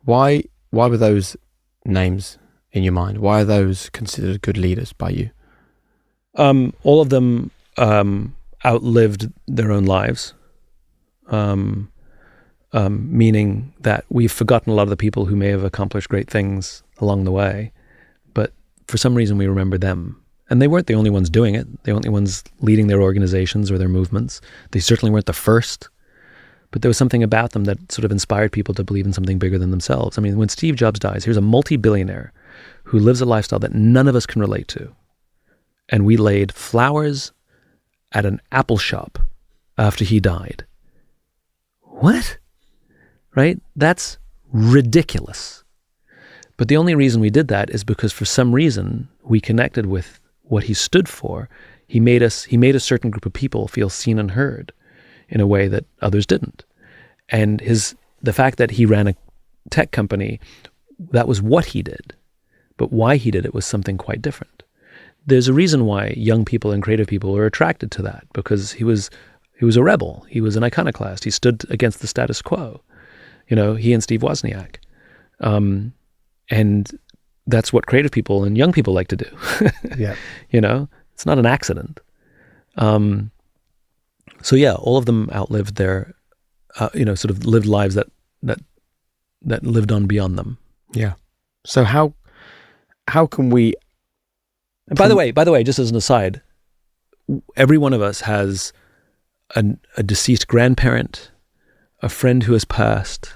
Why were those names in your mind? Why are those considered good leaders by you? All of them outlived their own lives. Meaning that we've forgotten a lot of the people who may have accomplished great things along the way, but for some reason we remember them. And they weren't the only ones doing it. They weren't the ones leading their organizations or their movements. They certainly weren't the first, but there was something about them that sort of inspired people to believe in something bigger than themselves. I mean, when Steve Jobs dies, here's a multi-billionaire who lives a lifestyle that none of us can relate to. And we laid flowers at an apple shop after he died. What? Right? That's ridiculous. But the only reason we did that is because for some reason we connected with what he stood for. He made a certain group of people feel seen and heard in a way that others didn't. And the fact that he ran a tech company, that was what he did. But why he did it was something quite different. There's a reason why young people and creative people are attracted to that, because he was a rebel. He was an iconoclast. He stood against the status quo. He and Steve Wozniak. And that's what creative people and young people like to do. Yeah. It's not an accident. So yeah, all of them outlived their, sort of lived lives that lived on beyond them. Yeah. So how can we? And by the way, just as an aside, every one of us has a deceased grandparent, a friend who has passed,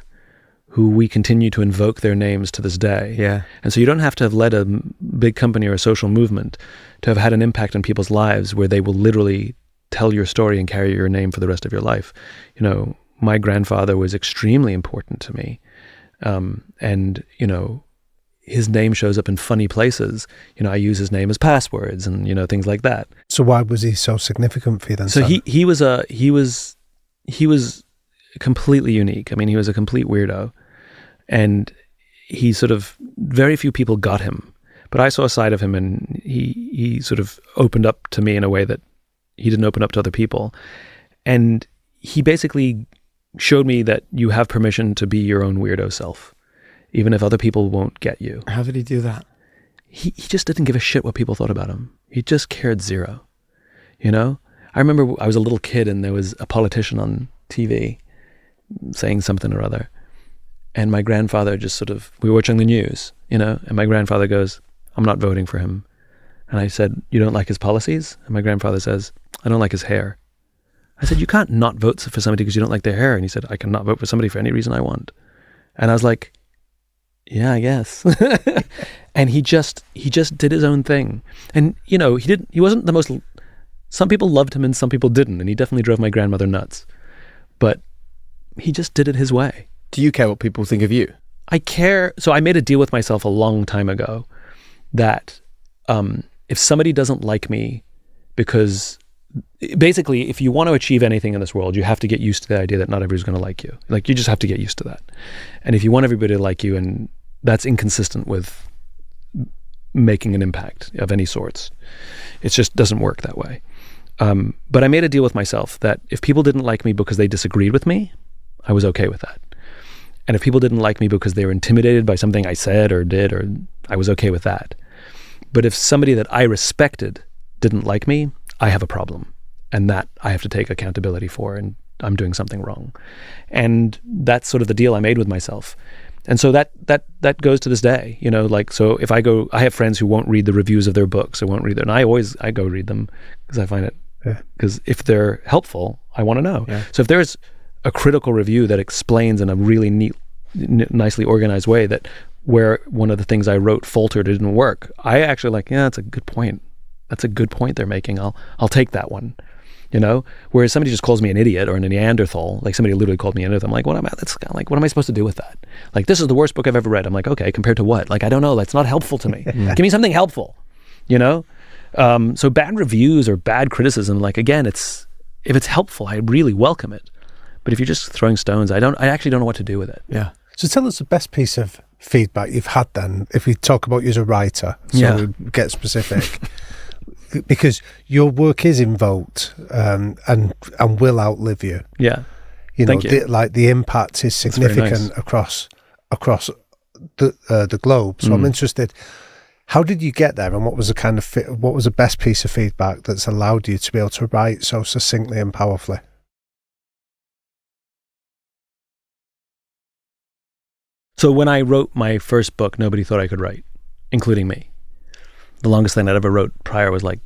who we continue to invoke their names to this day. Yeah. And so you don't have to have led a big company or a social movement to have had an impact on people's lives where they will literally tell your story and carry your name for the rest of your life. My grandfather was extremely important to me. And his name shows up in funny places. I use his name as passwords and, things like that. So why was he so significant for you then? So he was completely unique. I mean, he was a complete weirdo. And he sort of, very few people got him. But I saw a side of him and he sort of opened up to me in a way that he didn't open up to other people. And he basically showed me that you have permission to be your own weirdo self, even if other people won't get you. How did he do that? He just didn't give a shit what people thought about him. He just cared zero. I remember I was a little kid and there was a politician on TV saying something or other. And my grandfather just we were watching the news, and my grandfather goes, "I'm not voting for him." And I said, "You don't like his policies?" And my grandfather says, "I don't like his hair." I said, "You can't not vote for somebody because you don't like their hair." And he said, "I can not vote for somebody for any reason I want." And I was like, yeah, I guess. And he just did his own thing. And, he wasn't the most, some people loved him and some people didn't. And he definitely drove my grandmother nuts. But he just did it his way. Do you care what people think of you? I care. So I made a deal with myself a long time ago that if somebody doesn't like me, because basically, if you want to achieve anything in this world, you have to get used to the idea that not everybody's going to like you. Like, you just have to get used to that. And if you want everybody to like you, and that's inconsistent with making an impact of any sorts, it just doesn't work that way. But I made a deal with myself that if people didn't like me because they disagreed with me, I was okay with that. And if people didn't like me because they were intimidated by something I said or did, or I was okay with that. But if somebody that I respected didn't like me, I have a problem, and that I have to take accountability for, and I'm doing something wrong. And that's sort of the deal I made with myself. And so that goes to this day, you know, like, so if I have friends who won't read the reviews of their books, or won't read them, and I go read them because I find it, because if they're helpful, I want to know. Yeah. So if there's a critical review that explains in a really neat, nicely organized way that where one of the things I wrote faltered or didn't work, I actually like, yeah, that's a good point. That's a good point they're making. I'll take that one, you know. Whereas somebody just calls me an idiot or a Neanderthal, like somebody literally called me an idiot. I'm like, what am I supposed to do with that? Like, this is the worst book I've ever read. I'm like, okay, compared to what? Like, I don't know. That's not helpful to me. Give me something helpful, you know. So bad reviews or bad criticism, like, again, if it's helpful, I really welcome it. But if you're just throwing stones, I actually don't know what to do with it. Yeah. So tell us the best piece of feedback you've had then, if we talk about you as a writer, so we get specific. Because your work is invoked and will outlive you. Yeah. You know, the impact is significant across the globe. So I'm interested, how did you get there, and what was the best piece of feedback that's allowed you to be able to write so succinctly and powerfully? So when I wrote my first book, nobody thought I could write, including me. The longest thing I'd ever wrote prior was like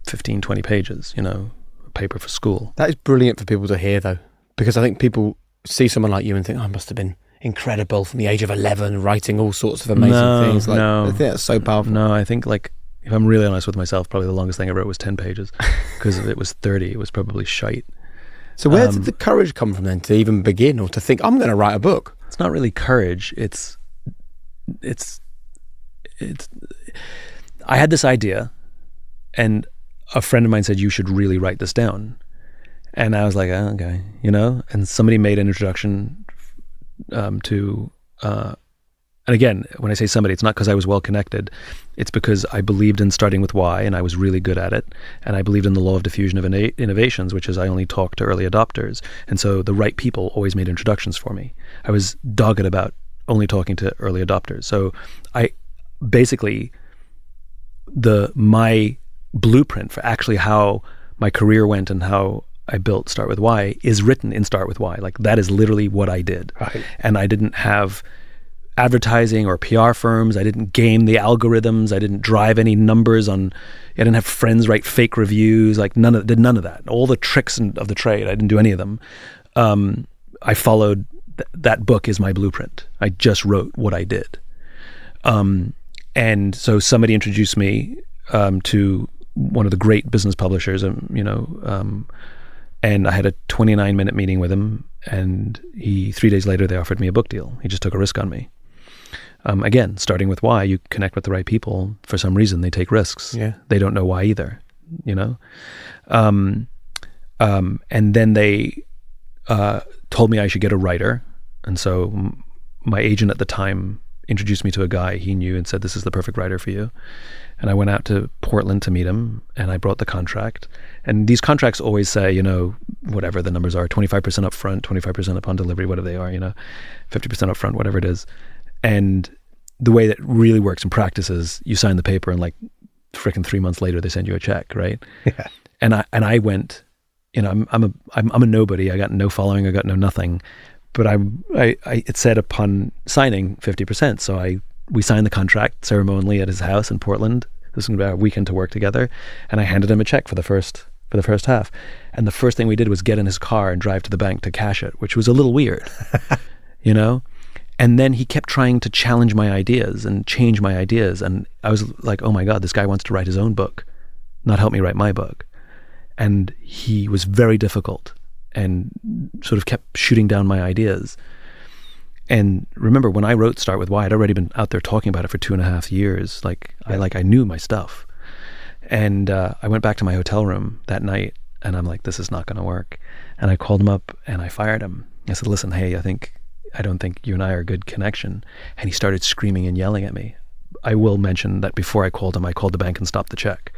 15, 20 pages, you know, a paper for school. That is brilliant for people to hear, though, because I think people see someone like you and think, oh, I must have been incredible from the age of 11, writing all sorts of amazing things. Like, I think that's so powerful. No, I think, like, if I'm really honest with myself, probably the longest thing I wrote was 10 pages, because if it was 30, it was probably shite. So where did the courage come from then to even begin, or to think, I'm going to write a book? It's not really courage. It's I had this idea, and a friend of mine said, you should really write this down. And I was like, oh, okay, you know, and somebody made an introduction and again, when I say somebody, it's not because I was well connected. It's because I believed in starting with why, and I was really good at it. And I believed in the law of diffusion of innovations, which is I only talk to early adopters. And so the right people always made introductions for me. I was dogged about only talking to early adopters. So I basically, my blueprint for actually how my career went and how I built Start With Why is written in Start With Why. Like, that is literally what I did. Right. And I didn't have advertising or PR firms. I didn't game the algorithms. I didn't drive any numbers I didn't have friends write fake reviews. Like, did none of that. All the tricks of the trade, I didn't do any of them. I followed, that book is my blueprint. I just wrote what I did. And so somebody introduced me to one of the great business publishers, and I had a 29-minute meeting with him, and 3 days later they offered me a book deal. He just took a risk on me. Again, starting with why, you connect with the right people. For some reason, they take risks. Yeah. They don't know why either, you know? And then they told me I should get a writer. And so my agent at the time introduced me to a guy he knew and said, this is the perfect writer for you. And I went out to Portland to meet him, and I brought the contract. And these contracts always say, you know, whatever the numbers are, 25% up front, 25% upon delivery, whatever they are, you know, 50% up front, whatever it is. And the way that really works in practice is you sign the paper, and like freaking 3 months later, they send you a check, right? Yeah. And I went, you know, I'm a nobody. I got no following. I got no nothing. But it said upon signing 50%. So we signed the contract ceremonially at his house in Portland. This was going to be a weekend to work together, and I handed him a check for the first half. And the first thing we did was get in his car and drive to the bank to cash it, which was a little weird, you know. And then he kept trying to challenge my ideas and change my ideas, and I was like, oh my God, this guy wants to write his own book, not help me write my book. And he was very difficult and sort of kept shooting down my ideas. And remember, when I wrote Start With Why, I'd already been out there talking about it for 2.5 years. Like, I knew my stuff. And I went back to my hotel room that night, and I'm like, this is not going to work. And I called him up and I fired him. I said, listen, hey, I don't think you and I are a good connection. And he started screaming and yelling at me. I will mention that before I called him, I called the bank and stopped the check.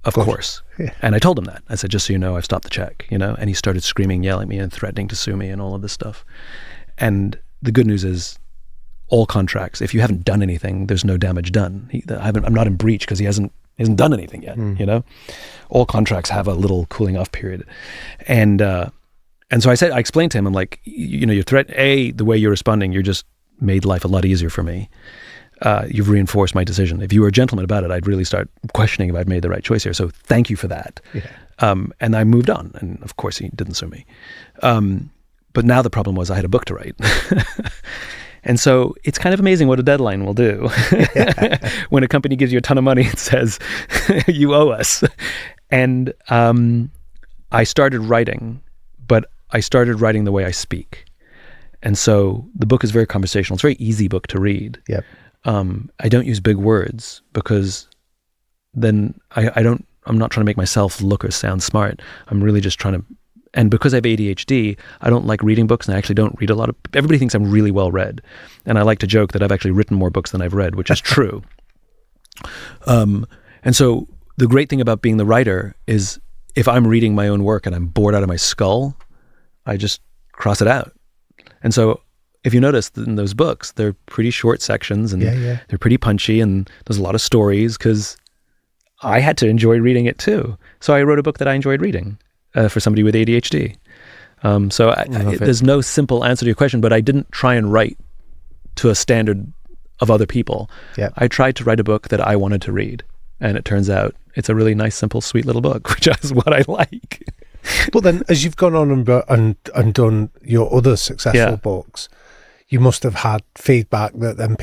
Of course. Yeah. And I told him that. I said, just so you know, I've stopped the check, And he started screaming, yelling at me and threatening to sue me and all of this stuff. And the good news is all contracts, if you haven't done anything, there's no damage done. I'm not in breach because he hasn't done anything yet, All contracts have a little cooling off period. And so I explained to him, I'm like, your threat, the way you're responding, you're just made life a lot easier for me. You've reinforced my decision. If you were a gentleman about it, I'd really start questioning if I'd made the right choice here. So thank you for that. Yeah. And I moved on. And of course, he didn't sue me. But now the problem was I had a book to write. And so it's kind of amazing what a deadline will do. When a company gives you a ton of money and says, you owe us. And I started writing, but I started writing the way I speak. And so the book is very conversational. It's a very easy book to read. Yep. I don't use big words because then I'm not trying to make myself look or sound smart. I'm really just trying to, and because I have ADHD, I don't like reading books, and I actually don't read a lot of, everybody thinks I'm really well read. And I like to joke that I've actually written more books than I've read, which is true. And so the great thing about being the writer is if I'm reading my own work and I'm bored out of my skull, I just cross it out. And so if you notice in those books, they're pretty short sections and they're pretty punchy, and there's a lot of stories because I had to enjoy reading it too. So I wrote a book that I enjoyed reading for somebody with ADHD. There's no simple answer to your question, but I didn't try and write to a standard of other people. Yep. I tried to write a book that I wanted to read, and it turns out it's a really nice, simple, sweet little book, which is what I like. But then as you've gone on and done your other successful books, you must have had feedback that then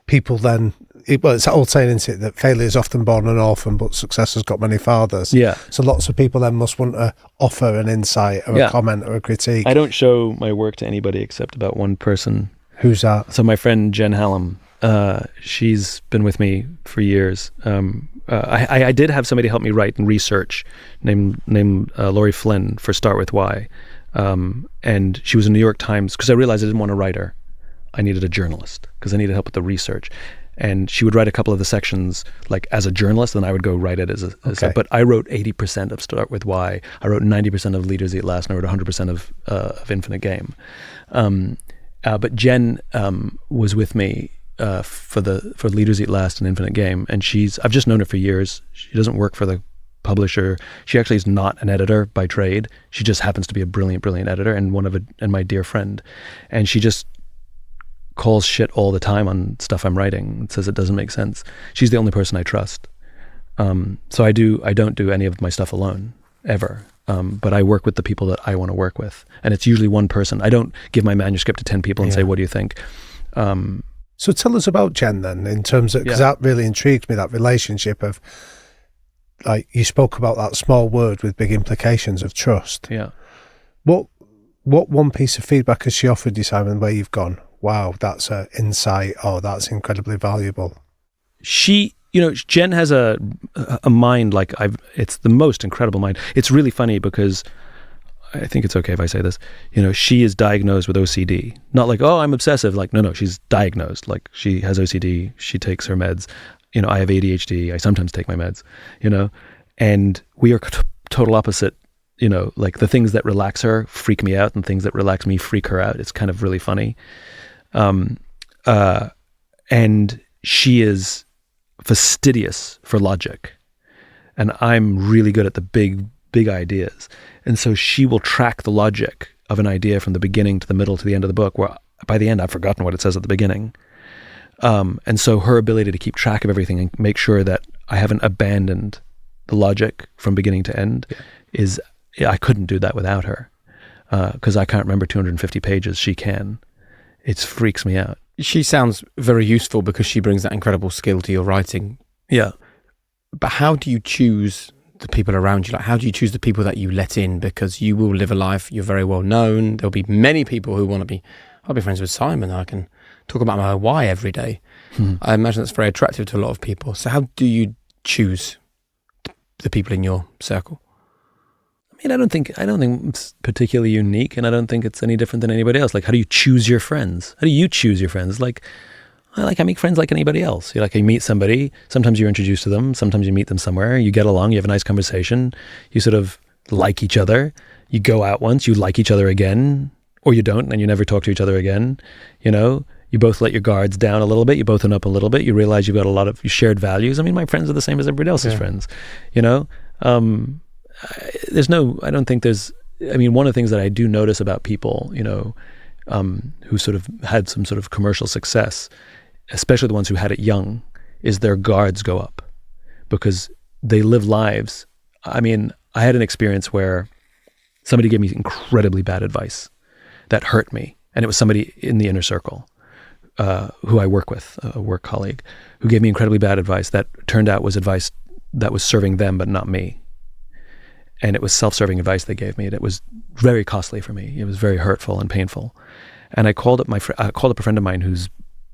people then, it's old saying, isn't it, that failure is often born an orphan, but success has got many fathers. Yeah. So lots of people then must want to offer an insight or a comment or a critique. I don't show my work to anybody except about one person. Who's that? So my friend Jen Hallam, she's been with me for years. I did have somebody help me write and research named Laurie Flynn for Start With Why. And she was in New York Times because I realized I didn't want a writer. I needed a journalist because I needed help with the research. And she would write a couple of the sections like as a journalist, and I would go write it as but I wrote 80% of Start With Why. I wrote 90% of Leaders Eat Last, and I wrote 100% of Infinite Game. But Jen was with me for Leaders Eat Last and Infinite Game, and I've just known her for years. She doesn't work for the publisher. She actually is not an editor by trade. She just happens to be a brilliant editor and and my dear friend. And she just calls shit all the time on stuff I'm writing and says it doesn't make sense. She's the only person I trust. So I don't do any of my stuff alone ever. But I work with the people that I want to work with, and it's usually one person. I don't give my manuscript to 10 people and say, what do you think? So tell us about Jen then, in terms of, because that really intrigued me, that relationship of, like, you spoke about that small word with big implications of trust. Yeah. What one piece of feedback has she offered you, Simon, where you've gone, wow, that's an insight, or that's incredibly valuable? Jen has a mind like it's the most incredible mind. It's really funny because I think it's okay if I say this. She is diagnosed with OCD. Not like, oh, I'm obsessive. Like, no, she's diagnosed. Like, she has OCD. She takes her meds. I have ADHD. I sometimes take my meds, and we are total opposite. Like the things that relax her freak me out, and things that relax me freak her out. It's kind of really funny. And she is fastidious for logic, and I'm really good at the big ideas. And so she will track the logic of an idea from the beginning to the middle to the end of the book, where by the end I've forgotten what it says at the beginning. And so her ability to keep track of everything and make sure that I haven't abandoned the logic from beginning to end is, I couldn't do that without her, because I can't remember 250 pages. She can. It freaks me out. She sounds very useful because she brings that incredible skill to your writing. Yeah. But how do you choose the people around you? Like, how do you choose the people that you let in? Because you will live a life, you're very well known. There'll be many people who I'll be friends with Simon. I can talk about my why every day. I imagine that's very attractive to a lot of people. So how do you choose the people in your circle? I mean, I don't think it's particularly unique, and I don't think it's any different than anybody else. Like, how do you choose your friends? How do you choose your friends? Like, I make friends like anybody else. You meet somebody, sometimes you're introduced to them, sometimes you meet them somewhere, you get along, you have a nice conversation, you sort of like each other, you go out once, you like each other again, or you don't, and you never talk to each other again. You both let your guards down a little bit, you both open up a little bit, you realize you've got a lot of shared values. I mean, my friends are the same as everybody else's friends, I don't think there's, one of the things that I do notice about people, who sort of had some sort of commercial success, especially the ones who had it young, is their guards go up because they live lives. I mean, I had an experience where somebody gave me incredibly bad advice that hurt me. And it was somebody in the inner circle who I work with, a work colleague, who gave me incredibly bad advice that turned out was advice that was serving them, but not me. And it was self-serving advice they gave me. And it was very costly for me. It was very hurtful and painful. And I called up a friend of mine who's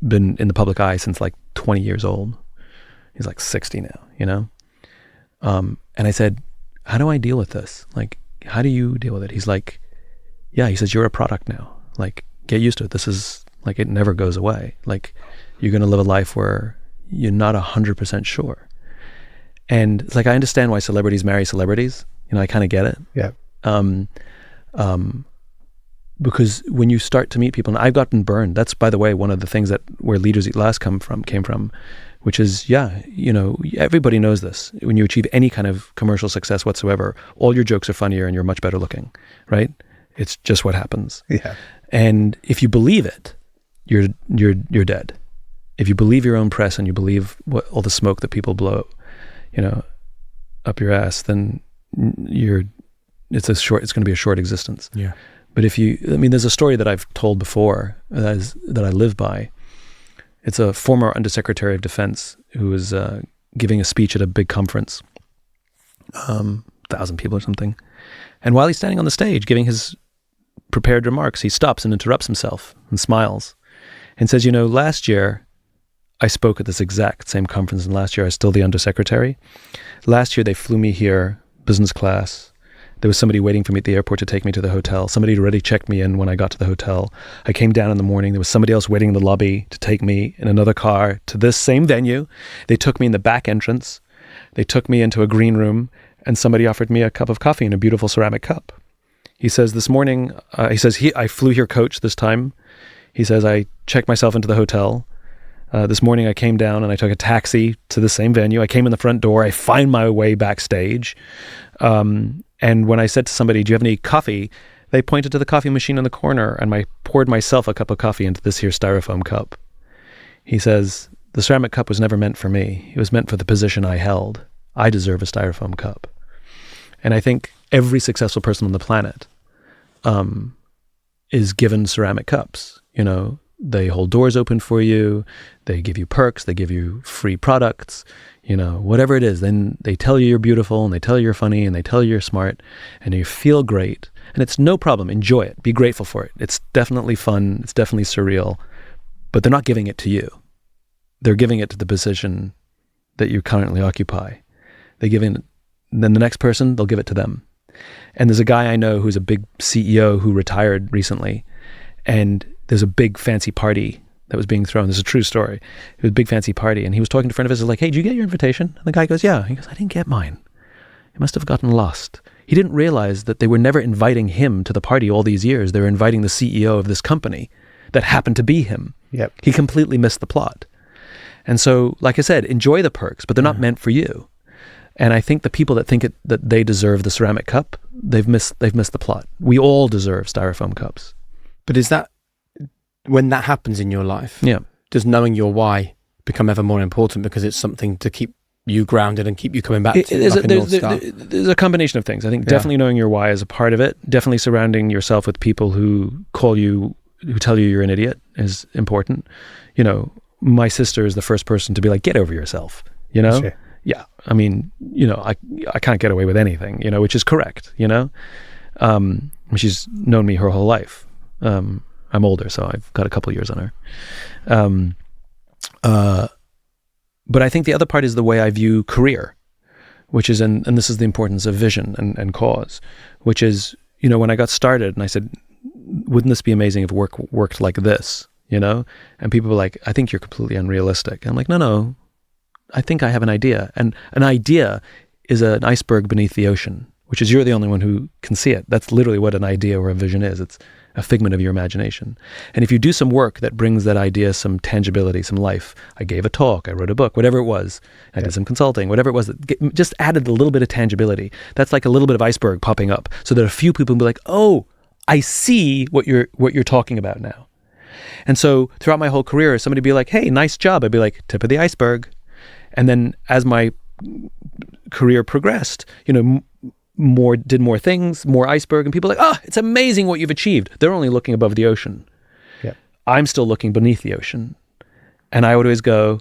been in the public eye since like 20 years old. He's like 60 now, and I said, how do I deal with this? Like, how do you deal with it? He's like, yeah, he says, you're a product now. Like, get used to it. This is like, it never goes away. Like, you're going to live a life where you're not 100% sure. And it's like, I understand why celebrities marry celebrities. I kind of get it. Yeah. Because when you start to meet people, and I've gotten burned. That's, by the way, one of the things where Leaders Eat Last came from, which is, everybody knows this. When you achieve any kind of commercial success whatsoever, all your jokes are funnier and you're much better looking, right? It's just what happens. Yeah. And if you believe it, you're dead. If you believe your own press and you believe all the smoke that people blow, up your ass, then it's going to be a short existence. Yeah. But there's a story that I've told before that I live by. It's a former Undersecretary of Defense who was giving a speech at a big conference, 1,000 people or something. And while he's standing on the stage giving his prepared remarks, he stops and interrupts himself and smiles and says, last year I spoke at this exact same conference, and last year I was still the Undersecretary. Last year they flew me here, business class. There was somebody waiting for me at the airport to take me to the hotel. Somebody had already checked me in when I got to the hotel. I came down in the morning. There was somebody else waiting in the lobby to take me in another car to this same venue. They took me in the back entrance. They took me into a green room, and somebody offered me a cup of coffee in a beautiful ceramic cup. He says, this morning, I flew here coach this time. He says, I checked myself into the hotel. This morning I came down and I took a taxi to the same venue. I came in the front door. I find my way backstage. And when I said to somebody, do you have any coffee? They pointed to the coffee machine in the corner, and I poured myself a cup of coffee into this here styrofoam cup. He says, the ceramic cup was never meant for me. It was meant for the position I held. I deserve a styrofoam cup. And I think every successful person on the planet is given ceramic cups. They hold doors open for you. They give you perks. They give you free products. Whatever it is, then they tell you you're beautiful, and they tell you you're funny, and they tell you you're smart, and you feel great. And it's no problem. Enjoy it. Be grateful for it. It's definitely fun. It's definitely surreal. But they're not giving it to you. They're giving it to the position that you currently occupy. Then the next person, they'll give it to them. And there's a guy I know who's a big CEO who retired recently, and there's a big fancy party that was being thrown. This is a true story. It was a big fancy party, and he was talking to a friend of his, like, hey, did you get your invitation? And the guy goes, yeah. He goes, I didn't get mine. It must have gotten lost. He didn't realize that they were never inviting him to the party all these years. They were inviting the CEO of this company that happened to be him. Yep. He completely missed the plot. And so, like I said, enjoy the perks, but they're not meant for you. And I think the people that think that they deserve the ceramic cup, they've missed the plot. We all deserve styrofoam cups. But is that, when that happens in your life, does knowing your why become ever more important because it's something to keep you grounded and keep you coming back to like a North Star? There's a combination of things. I think definitely knowing your why is a part of it. Definitely surrounding yourself with people who tell you you're an idiot is important. My sister is the first person to be like, get over yourself, Sure. Yeah. I mean, I can't get away with anything, which is correct, she's known me her whole life. I'm older, so I've got a couple years on her. But I think the other part is the way I view career, which is, and this is the importance of vision and cause, which is, when I got started and I said, wouldn't this be amazing if work worked like this, And people were like, I think you're completely unrealistic. And I'm like, no, I think I have an idea. And an idea is an iceberg beneath the ocean, which is you're the only one who can see it. That's literally what an idea or a vision is. It's a figment of your imagination. And if you do some work that brings that idea some tangibility, some life, I gave a talk, I wrote a book, whatever it was, I did some consulting, whatever it was, that just added a little bit of tangibility. That's like a little bit of iceberg popping up, so that a few people will be like, oh, I see what you're talking about now. And so throughout my whole career, somebody would be like, hey, nice job. I'd be like, tip of the iceberg. And then as my career progressed, did more things, more iceberg, and people are like, oh, it's amazing what you've achieved. They're only looking above the ocean. Yeah. I'm still looking beneath the ocean. And I would always go,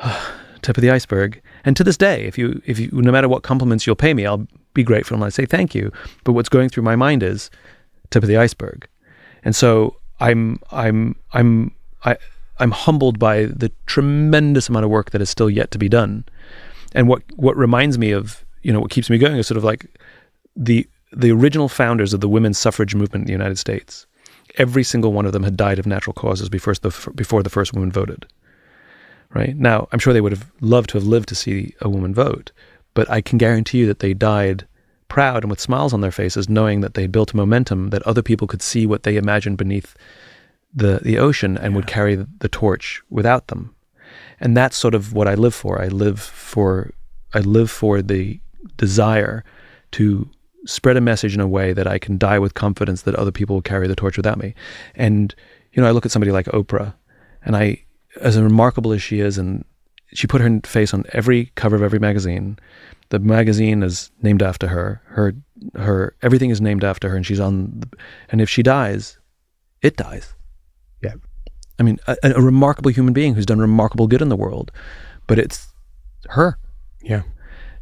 oh, tip of the iceberg. And to this day, if you, no matter what compliments you'll pay me, I'll be grateful and I say thank you. But what's going through my mind is tip of the iceberg. And so I'm humbled by the tremendous amount of work that is still yet to be done. And what reminds me of, what keeps me going is sort of like the original founders of the women's suffrage movement in the United States. Every single one of them had died of natural causes before the first woman voted. Right? Now, I'm sure they would have loved to have lived to see a woman vote, but I can guarantee you that they died proud and with smiles on their faces, knowing that they had built a momentum that other people could see what they imagined beneath the ocean and would carry the torch without them. And that's sort of what I live for. I live for the desire to spread a message in a way that I can die with confidence that other people will carry the torch without me. And, I look at somebody like Oprah, and as remarkable as she is, and she put her face on every cover of every magazine. The magazine is named after her. Her everything is named after her, and and if she dies, it dies. Yeah. I mean, a remarkable human being who's done remarkable good in the world, but it's her. Yeah.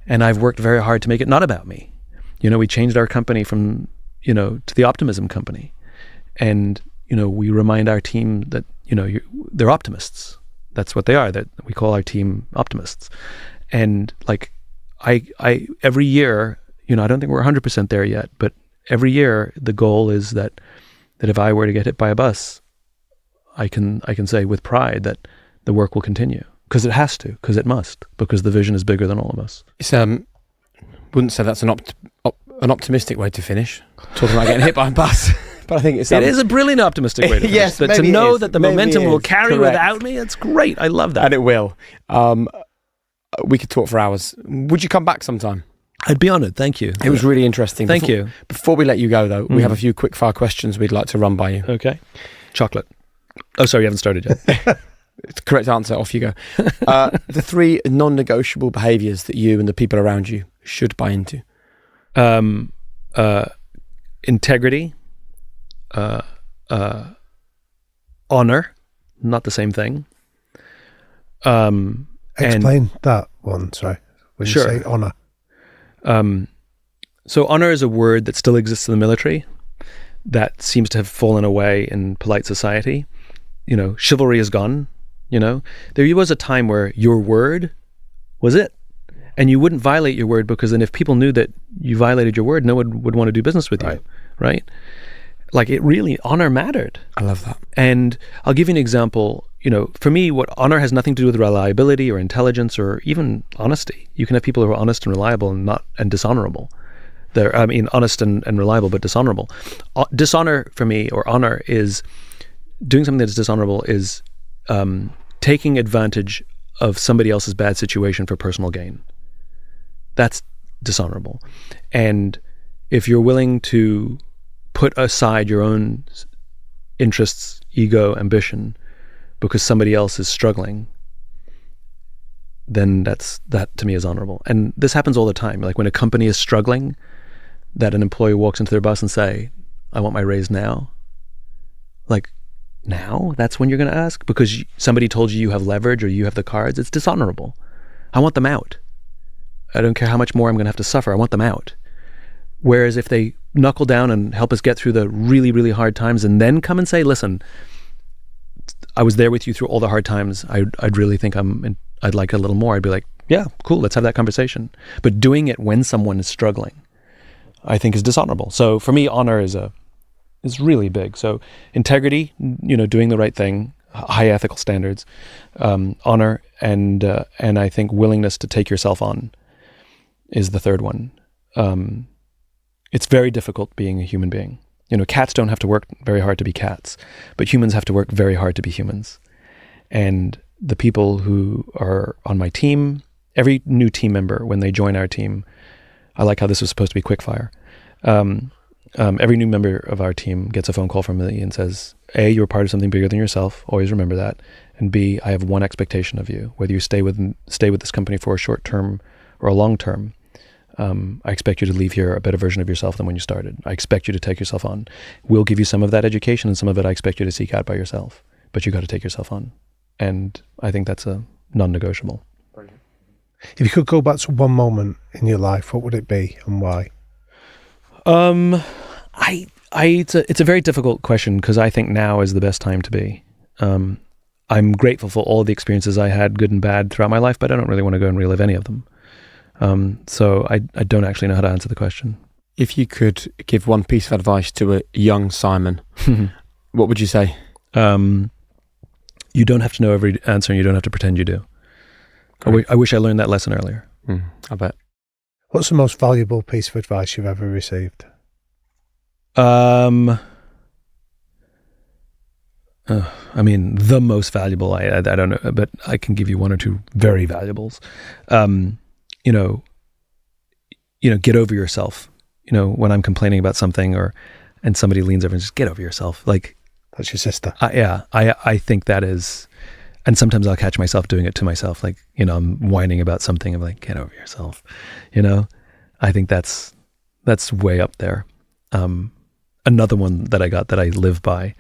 And I've worked very hard to make it not about me. We changed our company from, to the optimism company. And, we remind our team that, they're optimists. That's what they are, that we call our team optimists. And like, I every year, I don't think we're 100% there yet, but every year the goal is that if I were to get hit by a bus, I can say with pride that the work will continue, because it has to, because it must, because the vision is bigger than all of us. It's wouldn't say that's an optimistic way to finish, talking about getting hit by a bus. But I think it is a brilliant optimistic way to finish. Yes, but to know that the momentum will carry without me, it's great. I love that. And it will. We could talk for hours. Would you come back sometime? I'd be honored. Thank you. It was really interesting. Thank you. Before we let you go, though, we have a few quick fire questions we'd like to run by you. Okay. Chocolate. Oh, sorry, you haven't started yet. It's the correct answer. Off you go. The 3 non-negotiable behaviours that you and the people around you should buy into. Integrity. Honor. Not the same thing. Explain that one, sorry. When you say honor. So honor is a word that still exists in the military that seems to have fallen away in polite society. Chivalry is gone. There was a time where your word was it. And you wouldn't violate your word, because then if people knew that you violated your word, no one would want to do business with you, right? Like, it really, honor mattered. I love that. And I'll give you an example. For me, what honor has nothing to do with reliability or intelligence or even honesty. You can have people who are honest and reliable and dishonorable. Honest and reliable, but dishonorable. Dishonor for me, or honor, is doing something that's dishonorable, is taking advantage of somebody else's bad situation for personal gain. That's dishonorable. And if you're willing to put aside your own interests, ego, ambition, because somebody else is struggling, then that to me is honorable. And this happens all the time. Like when a company is struggling, that an employee walks into their boss and say, I want my raise now. Like, now? That's when you're going to ask? Because somebody told you have leverage or you have the cards? It's dishonorable. I want them out. I don't care how much more I'm going to have to suffer. I want them out. Whereas if they knuckle down and help us get through the really, really hard times and then come and say, listen, I was there with you through all the hard times. I'd really think I'm I'd like a little more, I'd be like, yeah, cool, let's have that conversation. But doing it when someone is struggling, I think is dishonorable. So for me, honor is really big. So integrity, doing the right thing, high ethical standards, honor, and I think willingness to take yourself on is the third one. It's very difficult being a human being. Cats don't have to work very hard to be cats, but humans have to work very hard to be humans. And the people who are on my team, every new team member, when they join our team, I like how this was supposed to be quickfire. Every new member of our team gets a phone call from me and says, A, you're part of something bigger than yourself. Always remember that. And B, I have one expectation of you. Whether you stay with this company for a short term or a long term, I expect you to leave here a better version of yourself than when you started. I expect you to take yourself on. We'll give you some of that education, and some of it I expect you to seek out by yourself. But you got to take yourself on. And I think that's a non-negotiable. If you could go back to one moment in your life, what would it be and why? It's a very difficult question, because I think now is the best time to be. I'm grateful for all the experiences I had, good and bad, throughout my life, but I don't really want to go and relive any of them. So I don't actually know how to answer the question. If you could give one piece of advice to a young Simon, what would you say? You don't have to know every answer, and you don't have to pretend you do. I wish I learned that lesson earlier. I bet. What's the most valuable piece of advice you've ever received? The most valuable, I don't know, but I can give you one or two very valuables. Get over yourself. When I'm complaining about something and somebody leans over and just get over yourself. Like, that's your sister. I think that is, and sometimes I'll catch myself doing it to myself. Like, I'm whining about something. I'm like, get over yourself. I think that's way up there. Another one that I got that I live by.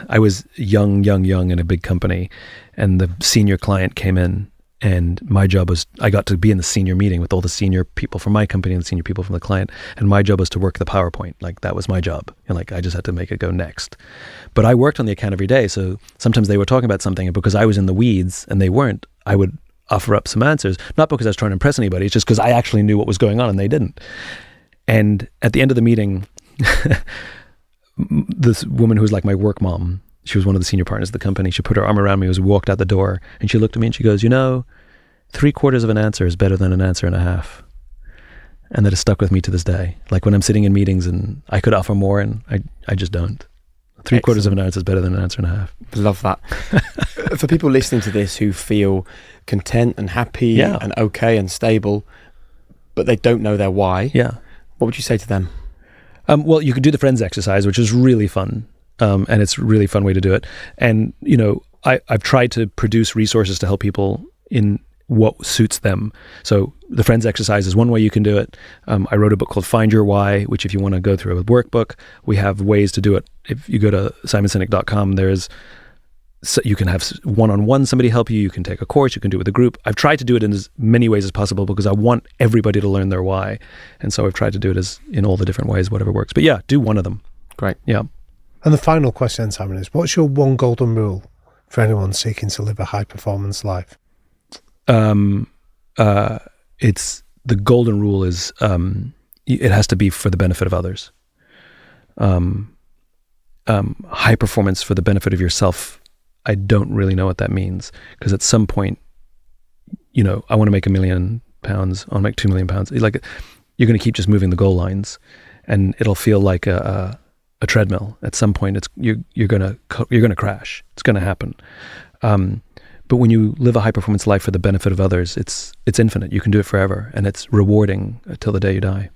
I was young in a big company, and the senior client came in, and my job was, I got to be in the senior meeting with all the senior people from my company and the senior people from the client, and my job was to work the PowerPoint. Like, that was my job, and I just had to make it go next. But I worked on the account every day, so sometimes they were talking about something, and because I was in the weeds and they weren't, I would offer up some answers, not because I was trying to impress anybody, it's just because I actually knew what was going on and they didn't. And at the end of the meeting, this woman who was like my work mom, she was one of the senior partners of the company, she put her arm around me as we walked out the door, and she looked at me and she goes, 3/4 of an answer is better than an answer and a half. And that has stuck with me to this day. Like, when I'm sitting in meetings and I could offer more, and I just don't. 3/4 of an answer is better than an answer and a half. Love that. For people listening to this who feel content and happy and okay and stable, but they don't know their why, what would you say to them? Well, you could do the friends exercise, which is really fun. And it's a really fun way to do it. And, I've tried to produce resources to help people in what suits them. So the friends exercise is one way you can do it. I wrote a book called Find Your Why, which if you want to go through a workbook, we have ways to do it. If you go to simonsinek.com, you can have one-on-one somebody help you. You can take a course. You can do it with a group. I've tried to do it in as many ways as possible because I want everybody to learn their why. And so I've tried to do it in all the different ways, whatever works. But do one of them. Great. Yeah. And the final question, Simon, is what's your one golden rule for anyone seeking to live a high-performance life? It's the golden rule is it has to be for the benefit of others. High performance for the benefit of yourself, I don't really know what that means, because at some point, I want to make £1 million, I want to make £2 million. Like, you're going to keep just moving the goal lines, and it'll feel like a treadmill. At some point, you're going to crash. It's going to happen. But when you live a high performance life for the benefit of others, it's infinite. You can do it forever, and it's rewarding till the day you die.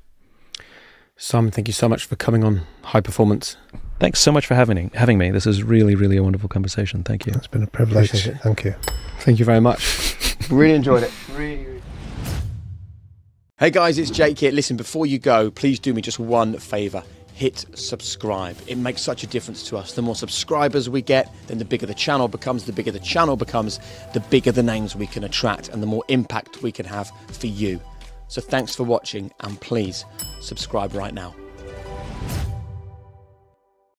Simon, thank you so much for coming on High Performance. Thanks so much for having me. This is really, really a wonderful conversation. Thank you. It's been a privilege. Thank you. Thank you very much. Really enjoyed it. Really. Hey guys, it's Jake here. Listen, before you go, please do me just one favour. Hit subscribe. It makes such a difference to us. The more subscribers we get, then the bigger the channel becomes. The bigger the channel becomes, the bigger the names we can attract and the more impact we can have for you. So thanks for watching, and please subscribe right now.